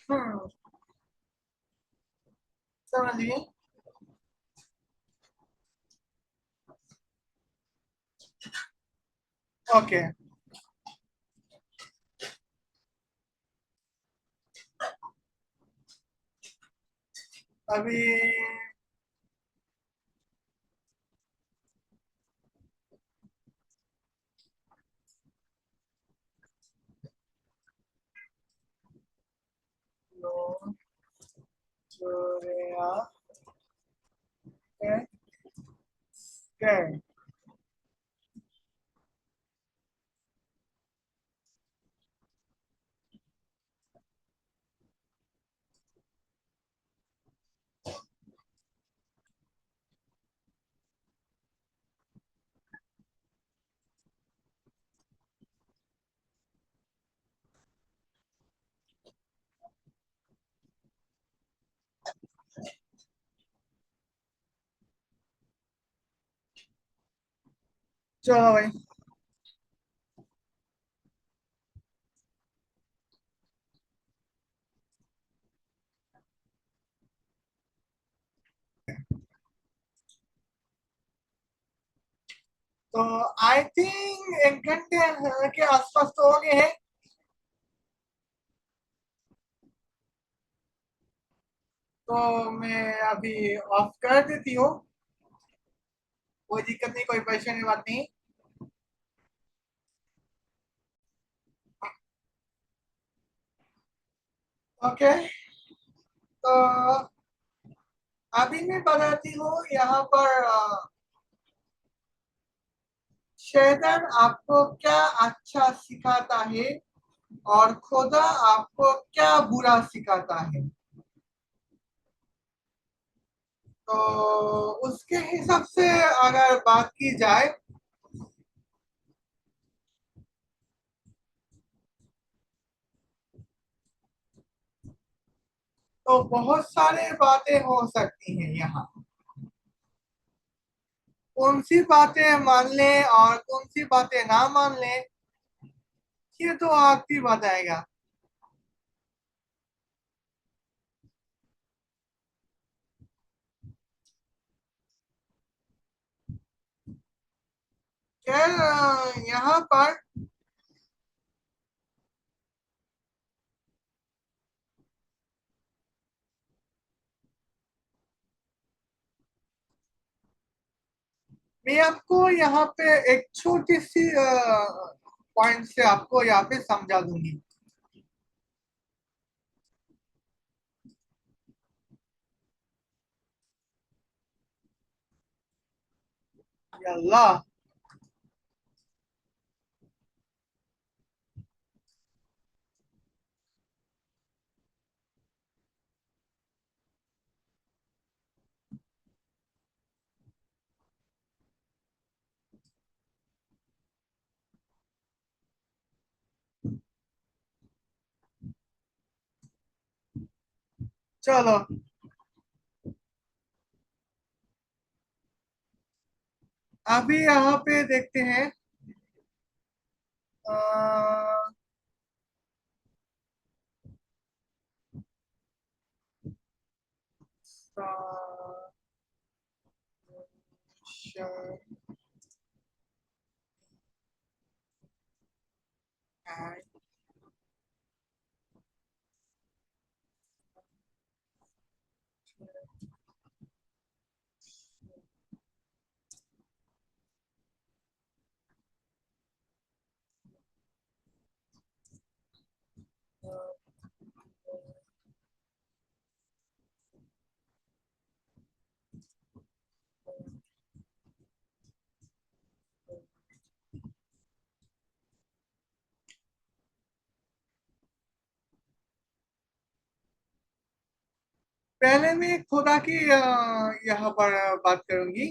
हम्म, समझिए। ओके। अभी लो जोरेया के के चलो भाई। तो आई थिंक 1 घंटे के आसपास तो हो गए हैं। तो मैं अभी ऑफ कर देती हूँ। कोई दिक्कत नहीं, कोई परेशानी बात नहीं। ओके। तो अभी मैं बताती हूँ यहाँ पर शैतान आपको क्या अच्छा सिखाता है और खुदा आपको क्या बुरा सिखाता है। तो उसके हिसाब से अगर बात की जाए तो बहुत सारे बातें हो सकती हैं यहाँ। कौन सी बातें मान लें और कौन सी बातें ना मान लें, ये तो आप ही बताएगा। खैर यहाँ पर मैं आपको यहाँ पे एक छोटी सी पॉइंट से आपको यहाँ पे समझा दूंगी। अल्लाह। चलो अभी यहाँ पे देखते हैं। अ, पहले मैं खुदा की यहाँ पर बात करूंगी।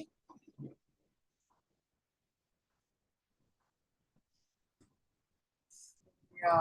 या,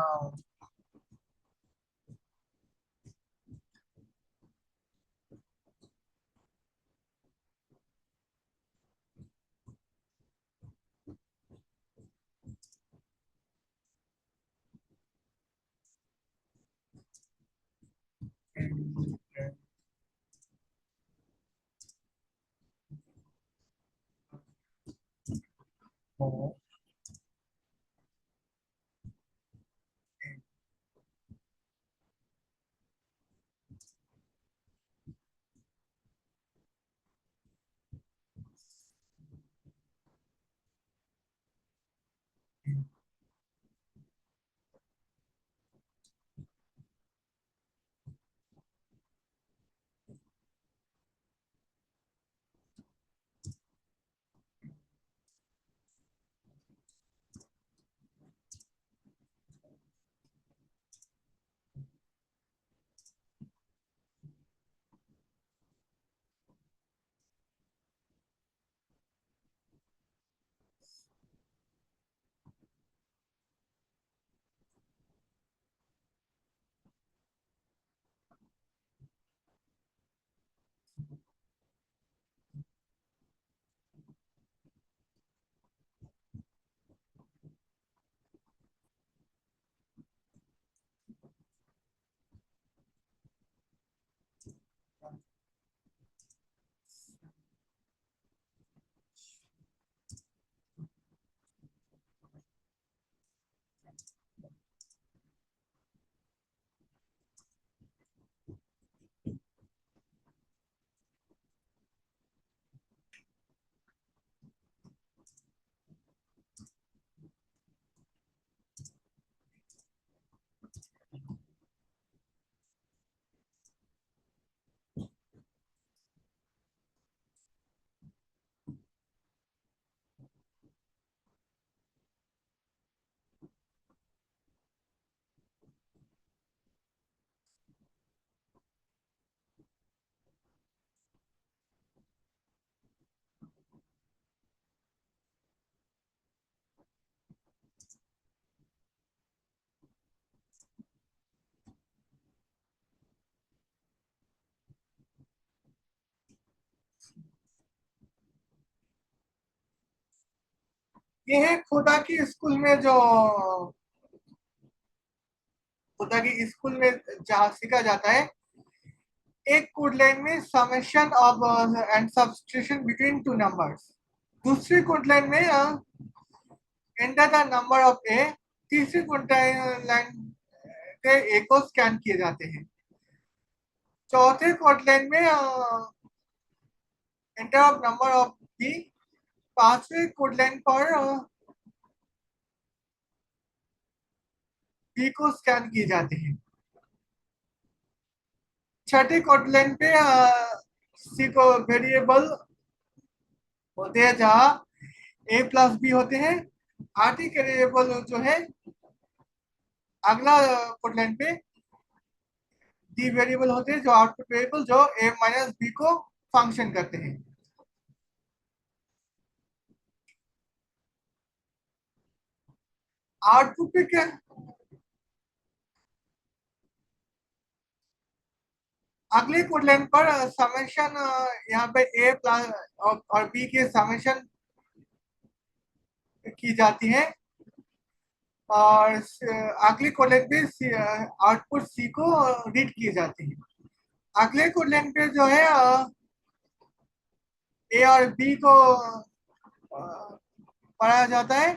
ये है खुदा की स्कूल में जो खुदा की स्कूल में जहाँ सीखा जाता है। एक कोड लाइन में summation of and substitution between two numbers. दूसरी कोड लाइन में एंटर द नंबर ऑफ ए। तीसरी कोड लाइन के ए को स्कैन किए जाते हैं। चौथे कोड लाइन में enter of number of B. पांचवें कोड लाइन पर बी को स्कैन किए जाते हैं। छठे कोड लाइन पे सी को वेरिएबल होते हैं जहाँ ए प्लस बी होते हैं। आठवीं के वेरिएबल जो है अगला कोड लाइन पे डी वेरिएबल होते हैं जो आउटपुट वेरिएबल जो ए माइनस बी को फंक्शन करते हैं। आउटपुट पे क्या अगले कोड लाइन पर समेशन यहाँ पे ए प्लस और बी के समेशन की जाती है। और अगले कोड लाइन पे आउटपुट सी को रीड किए जाते हैं। अगले कोड लाइन पे जो है ए और बी को पढ़ा जाता है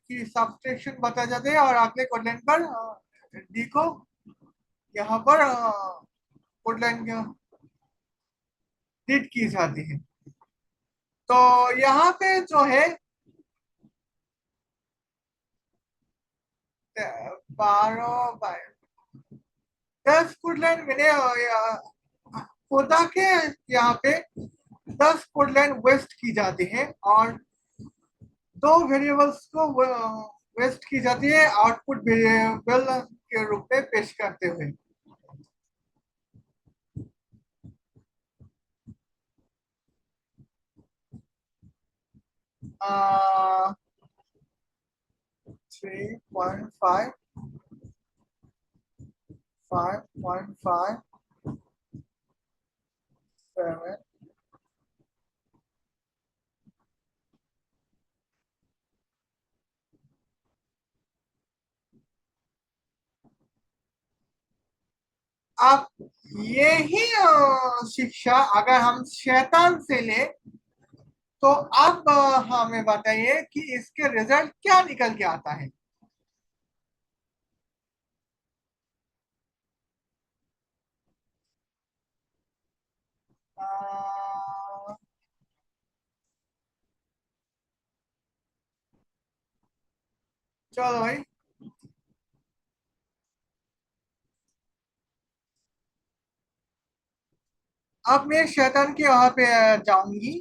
कि सब्सट्रैक्शन बताया जाता है। और अगले कोड लाइन पर डी को यहाँ पर कोड लाइन रीड की जाती है। तो यहाँ पे जो है 12 बाय 10 कोड लाइन मैंने खुदा के यहाँ पे 10 कोड लाइन वेस्ट की जाती है और दो वेरिएबल्स को वेस्ट की जाती है आउटपुट वेरिएबल के रूप में पेश करते हुए। आ, 3.5 5.5 7 अब यही शिक्षा अगर हम शैतान से ले तो अब हमें बताइए कि इसके रिजल्ट क्या निकल के आता है। आ, चलो भाई। अब मैं शैतान के वहां पे जाऊंगी।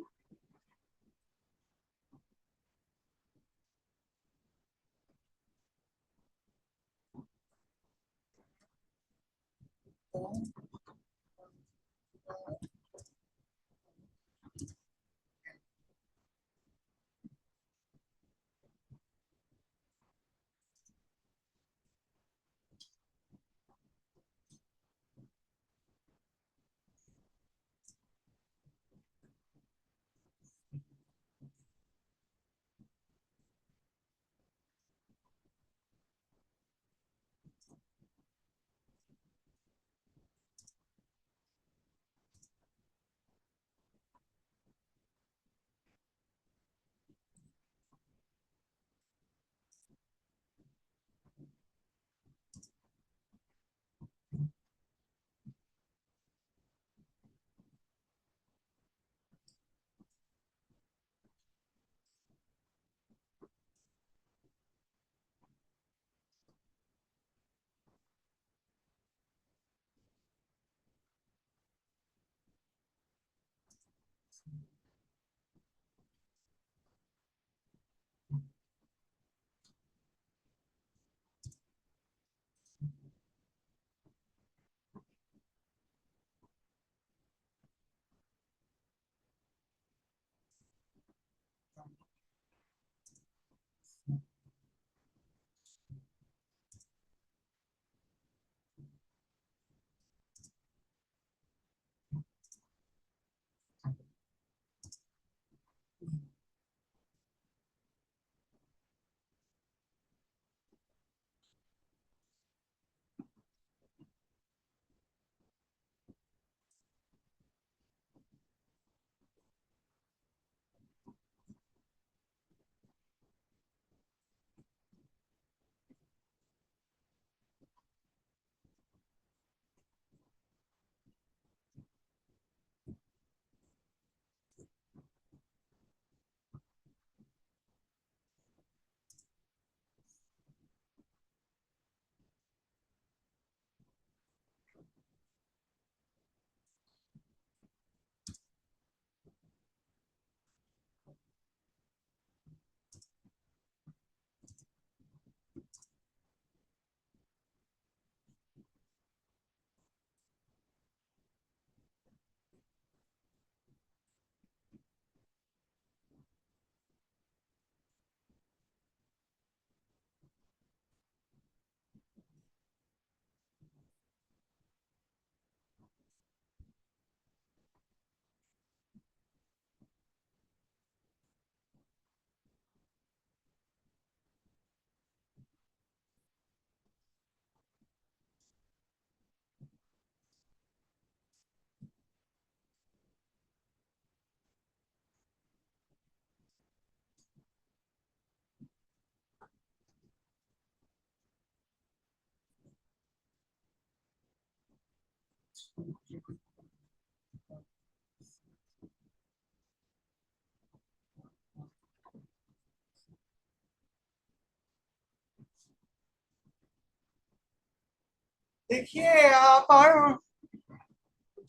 देखिए यहाँ पर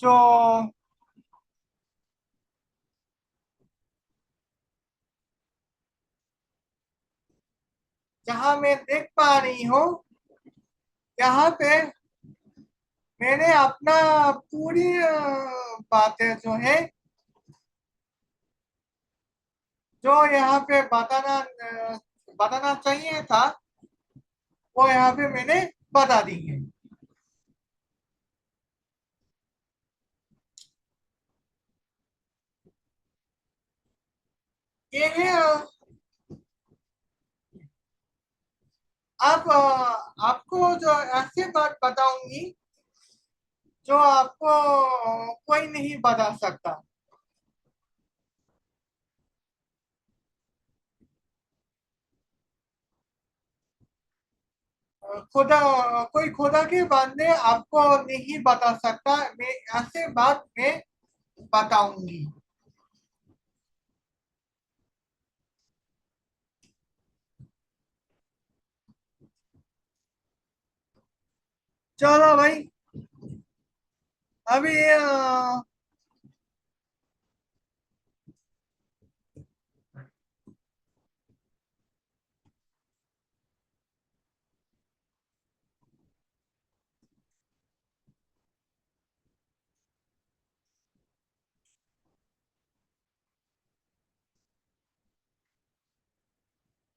जो जहाँ मैं देख पा रही हूँ, यहाँ पे मैंने अपना पूरी बातें जो है, जो यहाँ पे बताना चाहिए था, वो यहाँ पे मैंने बता दी है। ये है आपको जो ऐसी बात बताऊंगी जो आपको कोई नहीं बता सकता। खुदा कोई खुदा के बंदे आपको नहीं बता सकता, मैं ऐसे बात में बताऊंगी। चलो भाई, अभी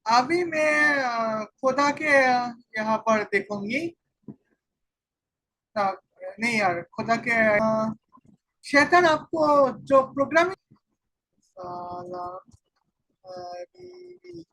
अभी मैं खुदा के यहाँ पर देखूंगी। अ, नहीं यार, खुदा के शैतान आपको जो प्रोग्रामिंग साला, अभी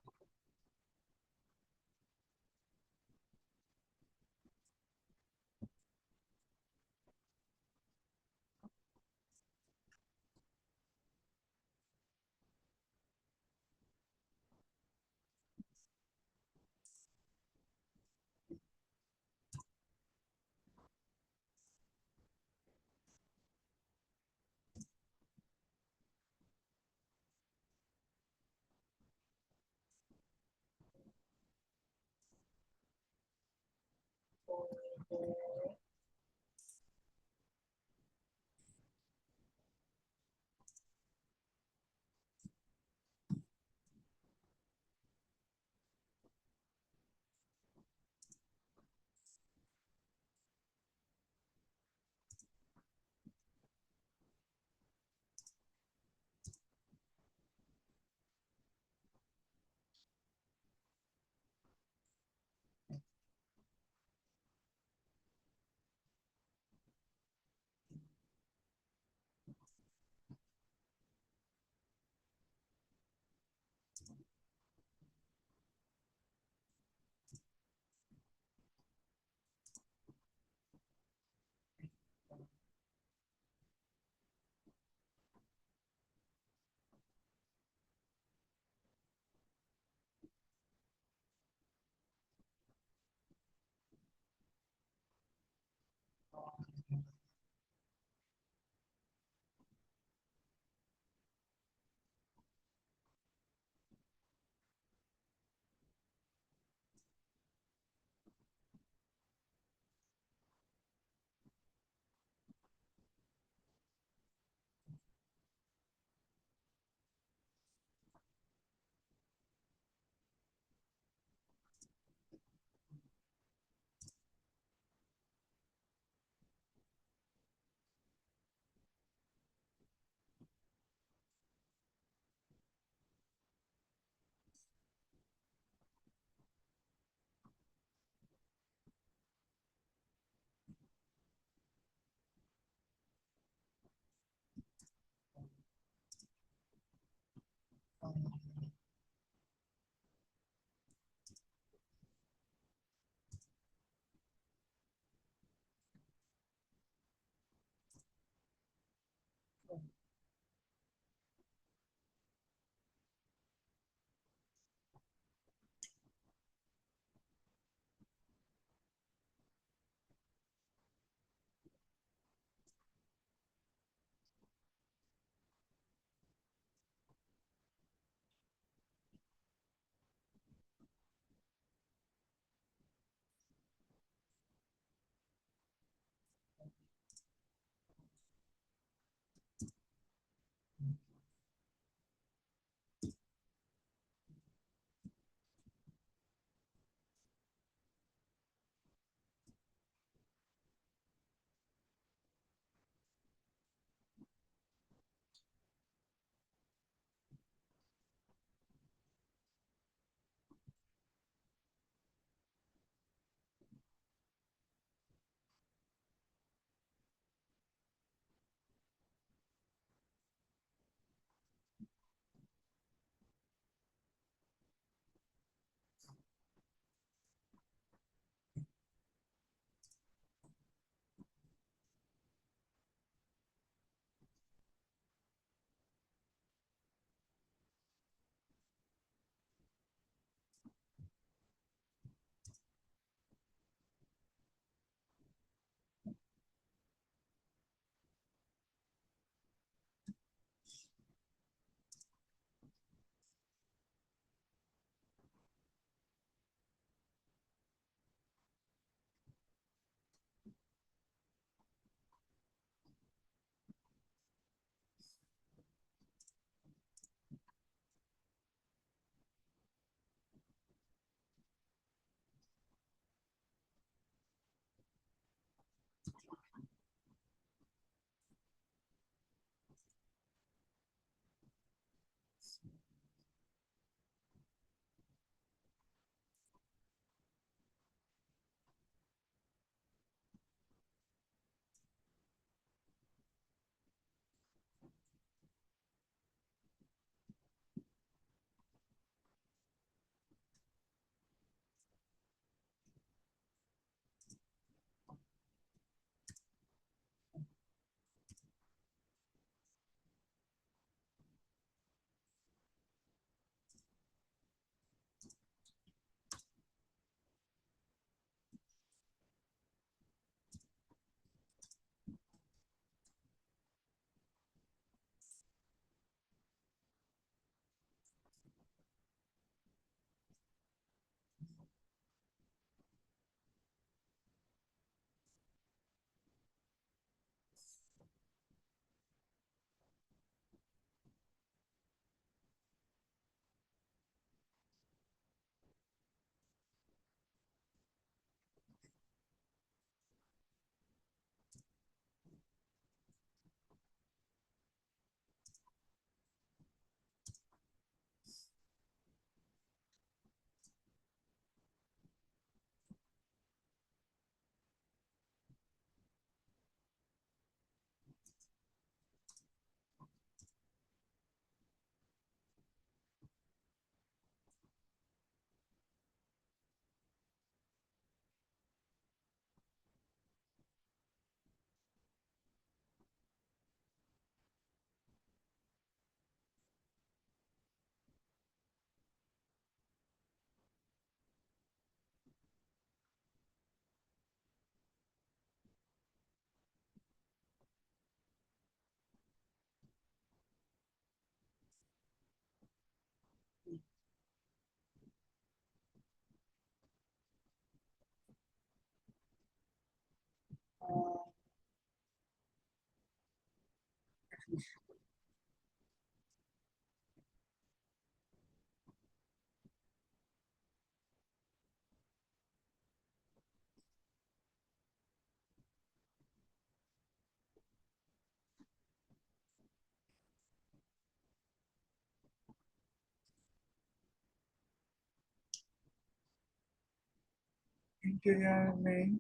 इंटीरियर में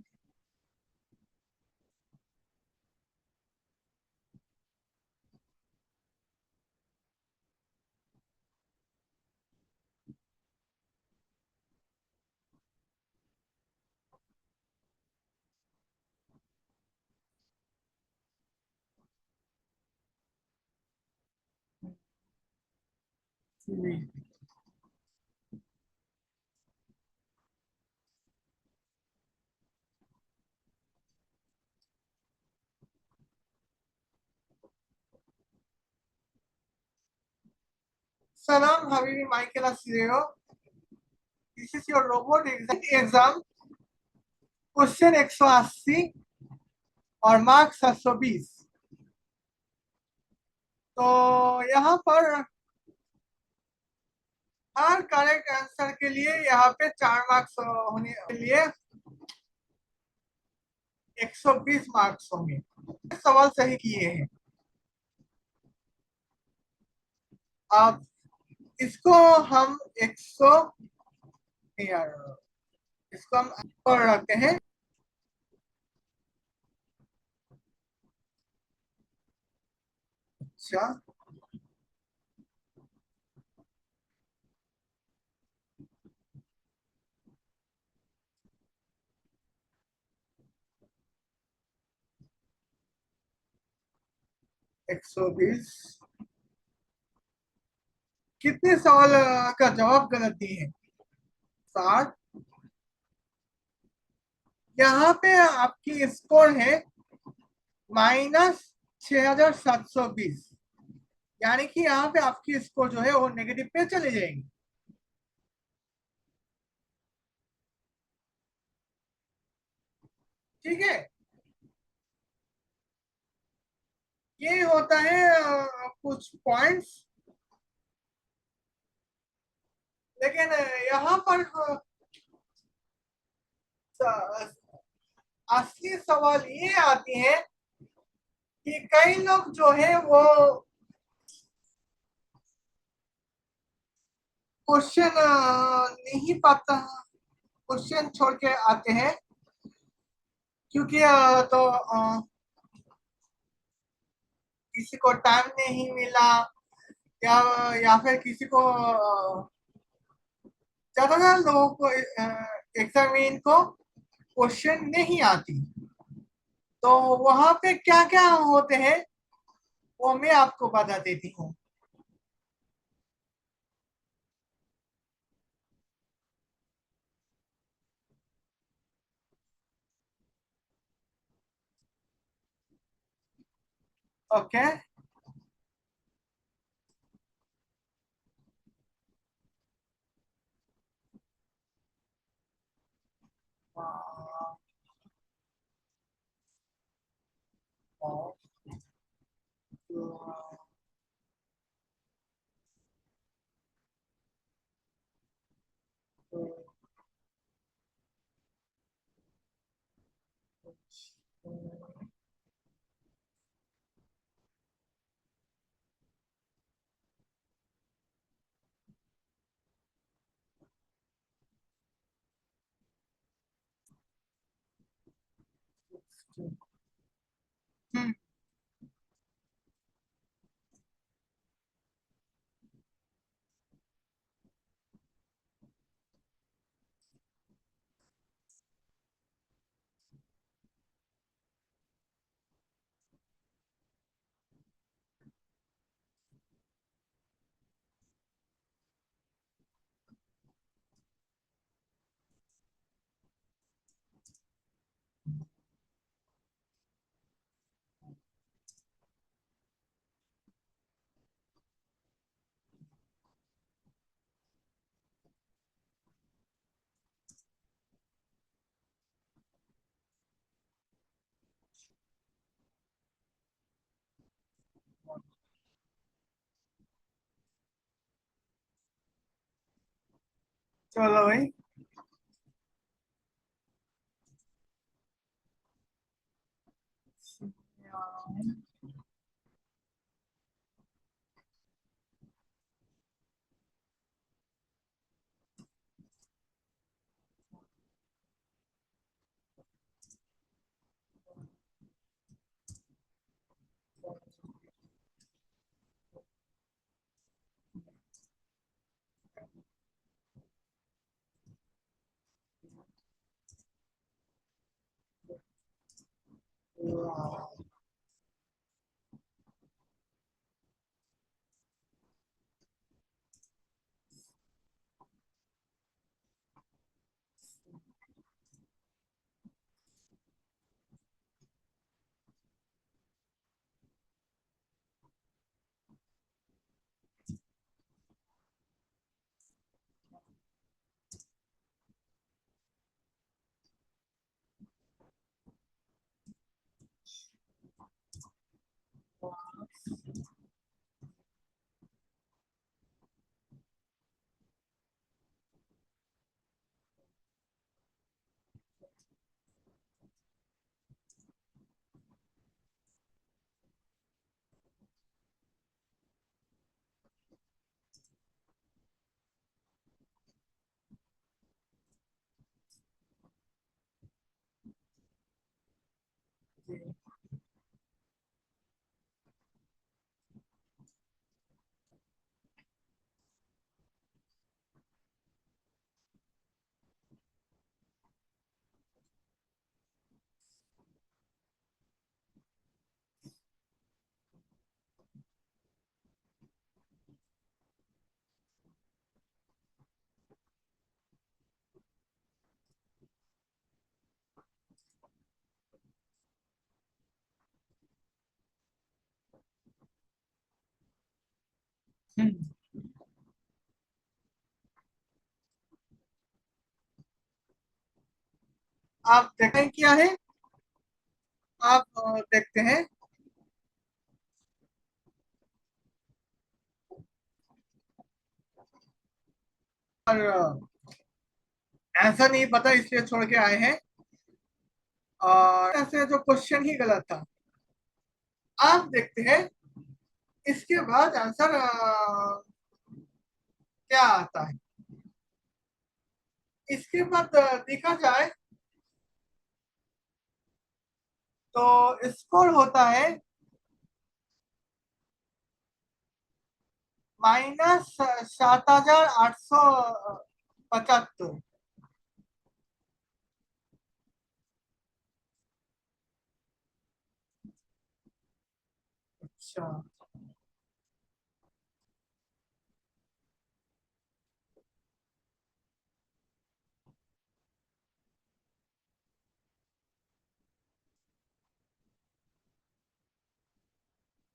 Salam Habibi Michael Asireo. This is your robot exam. Question 180 और मार्क्स 720। तो यहाँ पर हर करेक्ट आंसर के लिए यहाँ पे 4 मार्क्स होने के लिए 120 मार्क्स होंगे। सवाल सही किए हैं। अब इसको हम 100 यार इसको हम पर रखते हैं। अच्छा, एक सौ बीस। कितने सवाल का जवाब गलत दिए हैं? 60। यहाँ पे आपकी स्कोर है -6720, यानी कि यहाँ पे आपकी स्कोर जो है वो नेगेटिव पे चले जाएंगे। ठीक है, ये होता है कुछ पॉइंट्स। लेकिन यहाँ पर असली सवाल ये आती है कि कई लोग जो है वो क्वेश्चन नहीं पाता, क्वेश्चन छोड़ के आते हैं क्योंकि किसी को टाइम नहीं मिला, या फिर किसी को ज्यादातर लोगों को एग्जामिन को क्वेश्चन नहीं आती। तो वहां पे क्या क्या होते हैं वो मैं आपको बता देती हूँ। ओके। चलो भाई। आप देखें क्या है। आप देखते हैं। और आंसर नहीं पता इसलिए छोड़ के आए हैं। और ऐसे जो क्वेश्चन ही गलत था। आप देखते हैं इसके बाद आंसर क्या आता है। इसके बाद देखा जाए तो स्कोर होता है -7,875। अच्छा।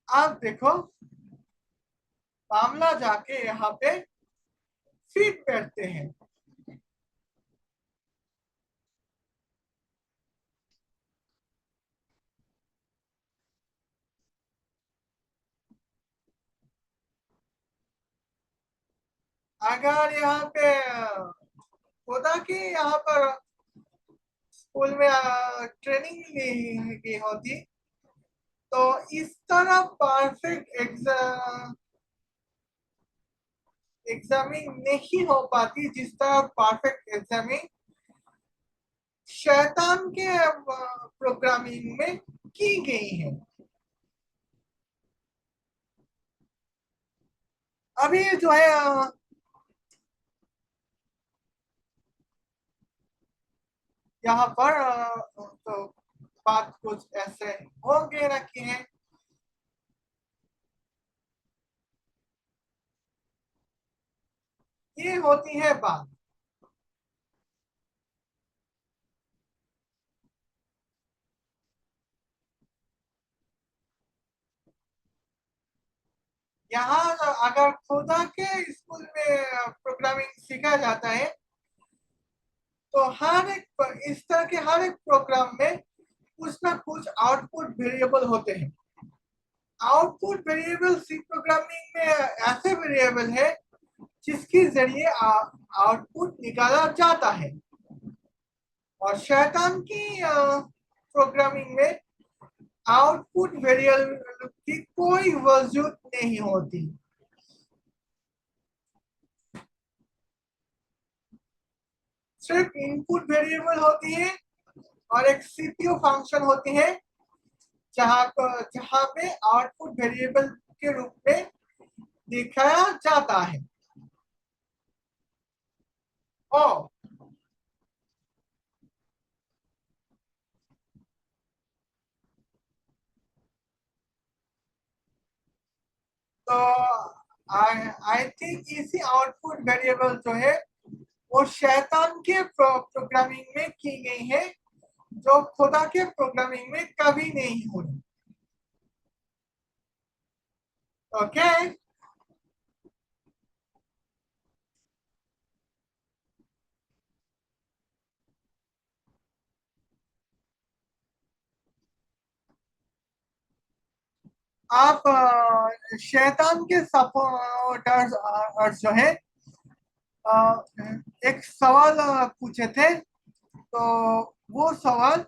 आप देखो मामला जाके यहाँ पे फिट बैठते हैं। अगर यहाँ पे खुदा की यहाँ पर स्कूल में ट्रेनिंग की होती तो इस तरह परफेक्ट एग्जामिंग नहीं हो पाती जिस तरह परफेक्ट एग्जामिंग शैतान के प्रोग्रामिंग में की गई है। अभी जो है यहाँ पर तो बात कुछ ऐसे होंगे रखी है। ये होती है बात। यहाँ अगर खुदा के स्कूल में प्रोग्रामिंग सिखाया जाता है तो हर एक इस तरह के हर एक प्रोग्राम में कुछ ना कुछ आउटपुट वेरिएबल होते हैं। आउटपुट वेरिएबल सी प्रोग्रामिंग में ऐसे वेरिएबल है जिसके जरिए आउटपुट निकाला जाता है। और शैतान की प्रोग्रामिंग में आउटपुट वेरिएबल की कोई वजूद नहीं होती। सिर्फ इनपुट वेरिएबल होती है और एक सीपीयू फंक्शन होती है जहां पे आउटपुट वेरिएबल के रूप में दिखाया जाता है। और तो आई थिंक इसी आउटपुट वेरिएबल जो है वो शैतान के प्रोग्रामिंग में की गई है, जो खुदा के प्रोग्रामिंग में कभी नहीं हुई। ओके। आप शैतान के सपोर्टर्स जो है अ, एक सवाल पूछे थे, तो वो सवाल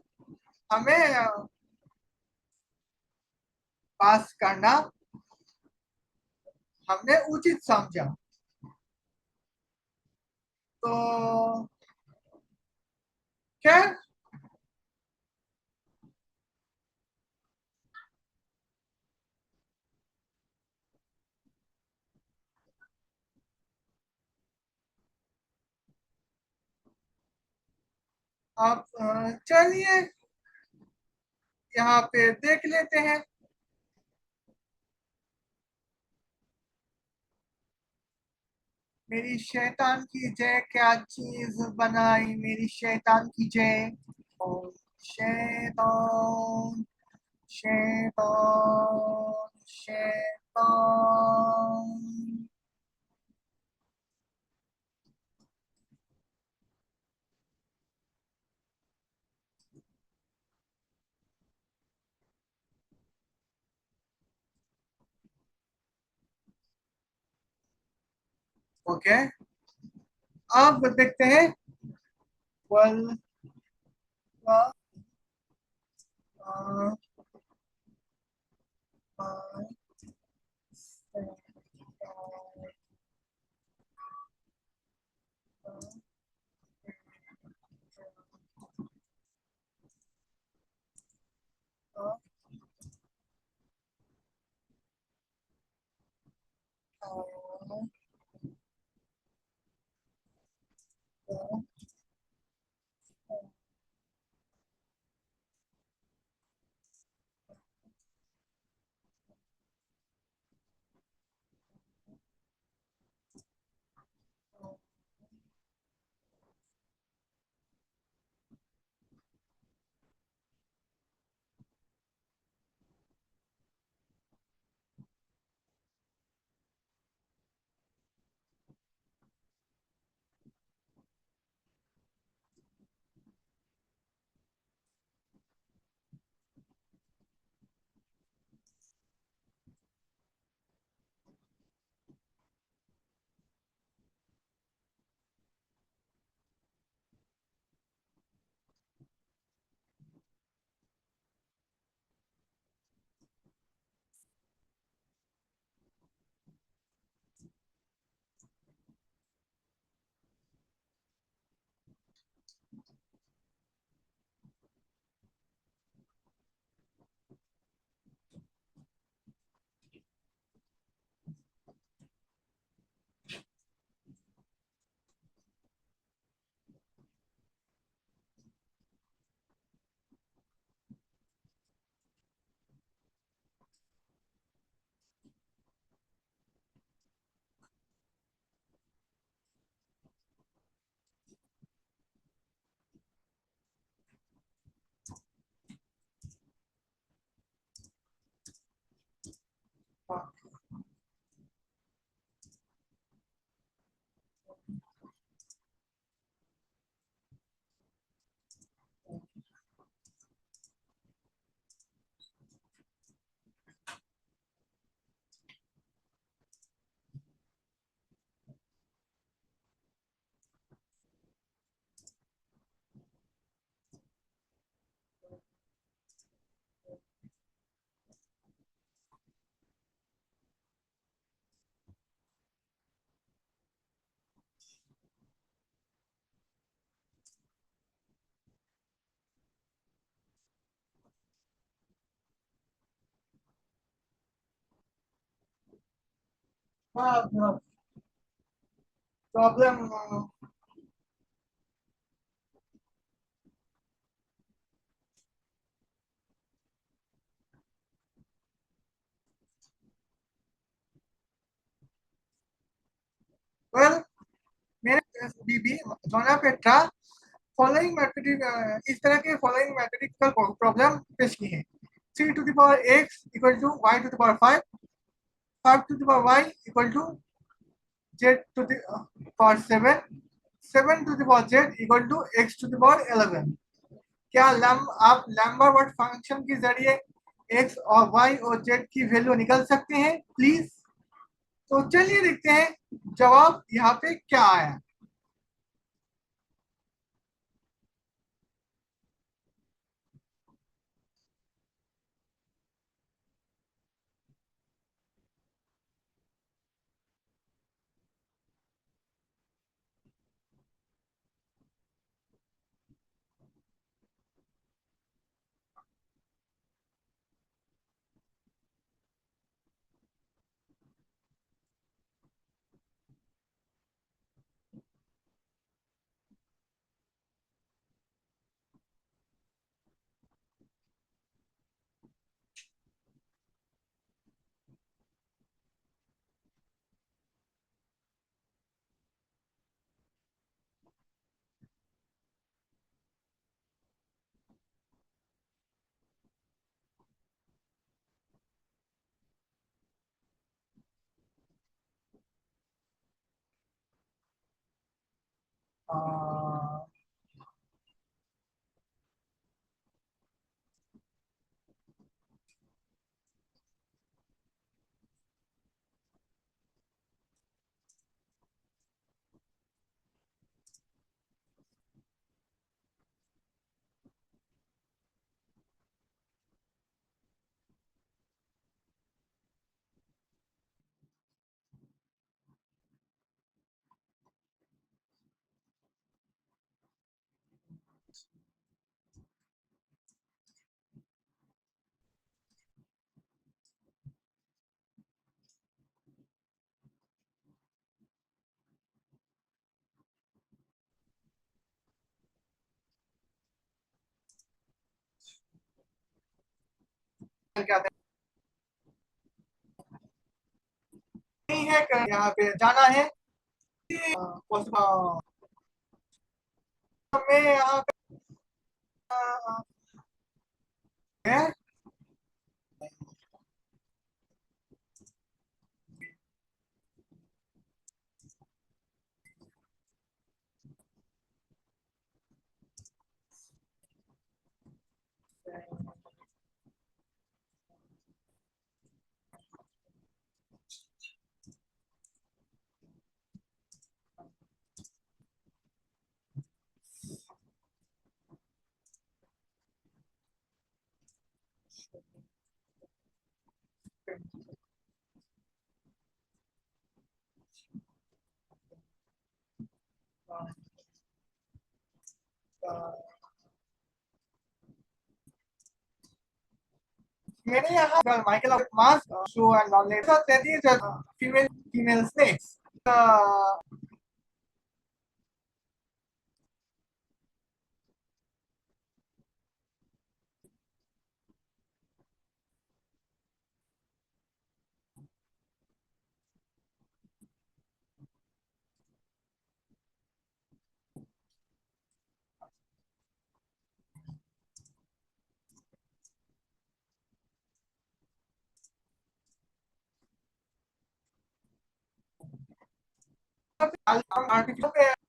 हमें पास करना हमने उचित समझा। तो खैर, आप चलिए यहाँ पे देख लेते हैं। मेरी शैतान की जय, क्या चीज बनाई मेरी शैतान की जय। और शैतान, शैतान, शैतान। ओके, अब देखते हैं। well, uh, uh, problem well मेरे बीबी जोना पेट्रा फॉलोइंग मैथमेटिक इस तरह के फॉलोइंग मैथमेटिकल प्रॉब्लम पेश की है। 3 to the power x equal to y to the power 5, 5 to the power y equal to z to the power 7, 7 to the power z equal to x to the power 11। क्या आप लैम्बर्ट फंक्शन के जरिए x और y और z की वैल्यू निकल सकते हैं प्लीज? तो चलिए देखते हैं जवाब यहाँ पे क्या आया। आ, क्या नहीं है यहाँ पे जाना है। मैं यहाँ पे मैंने यहाँ Michael mass show and knowledge female female snakes artificial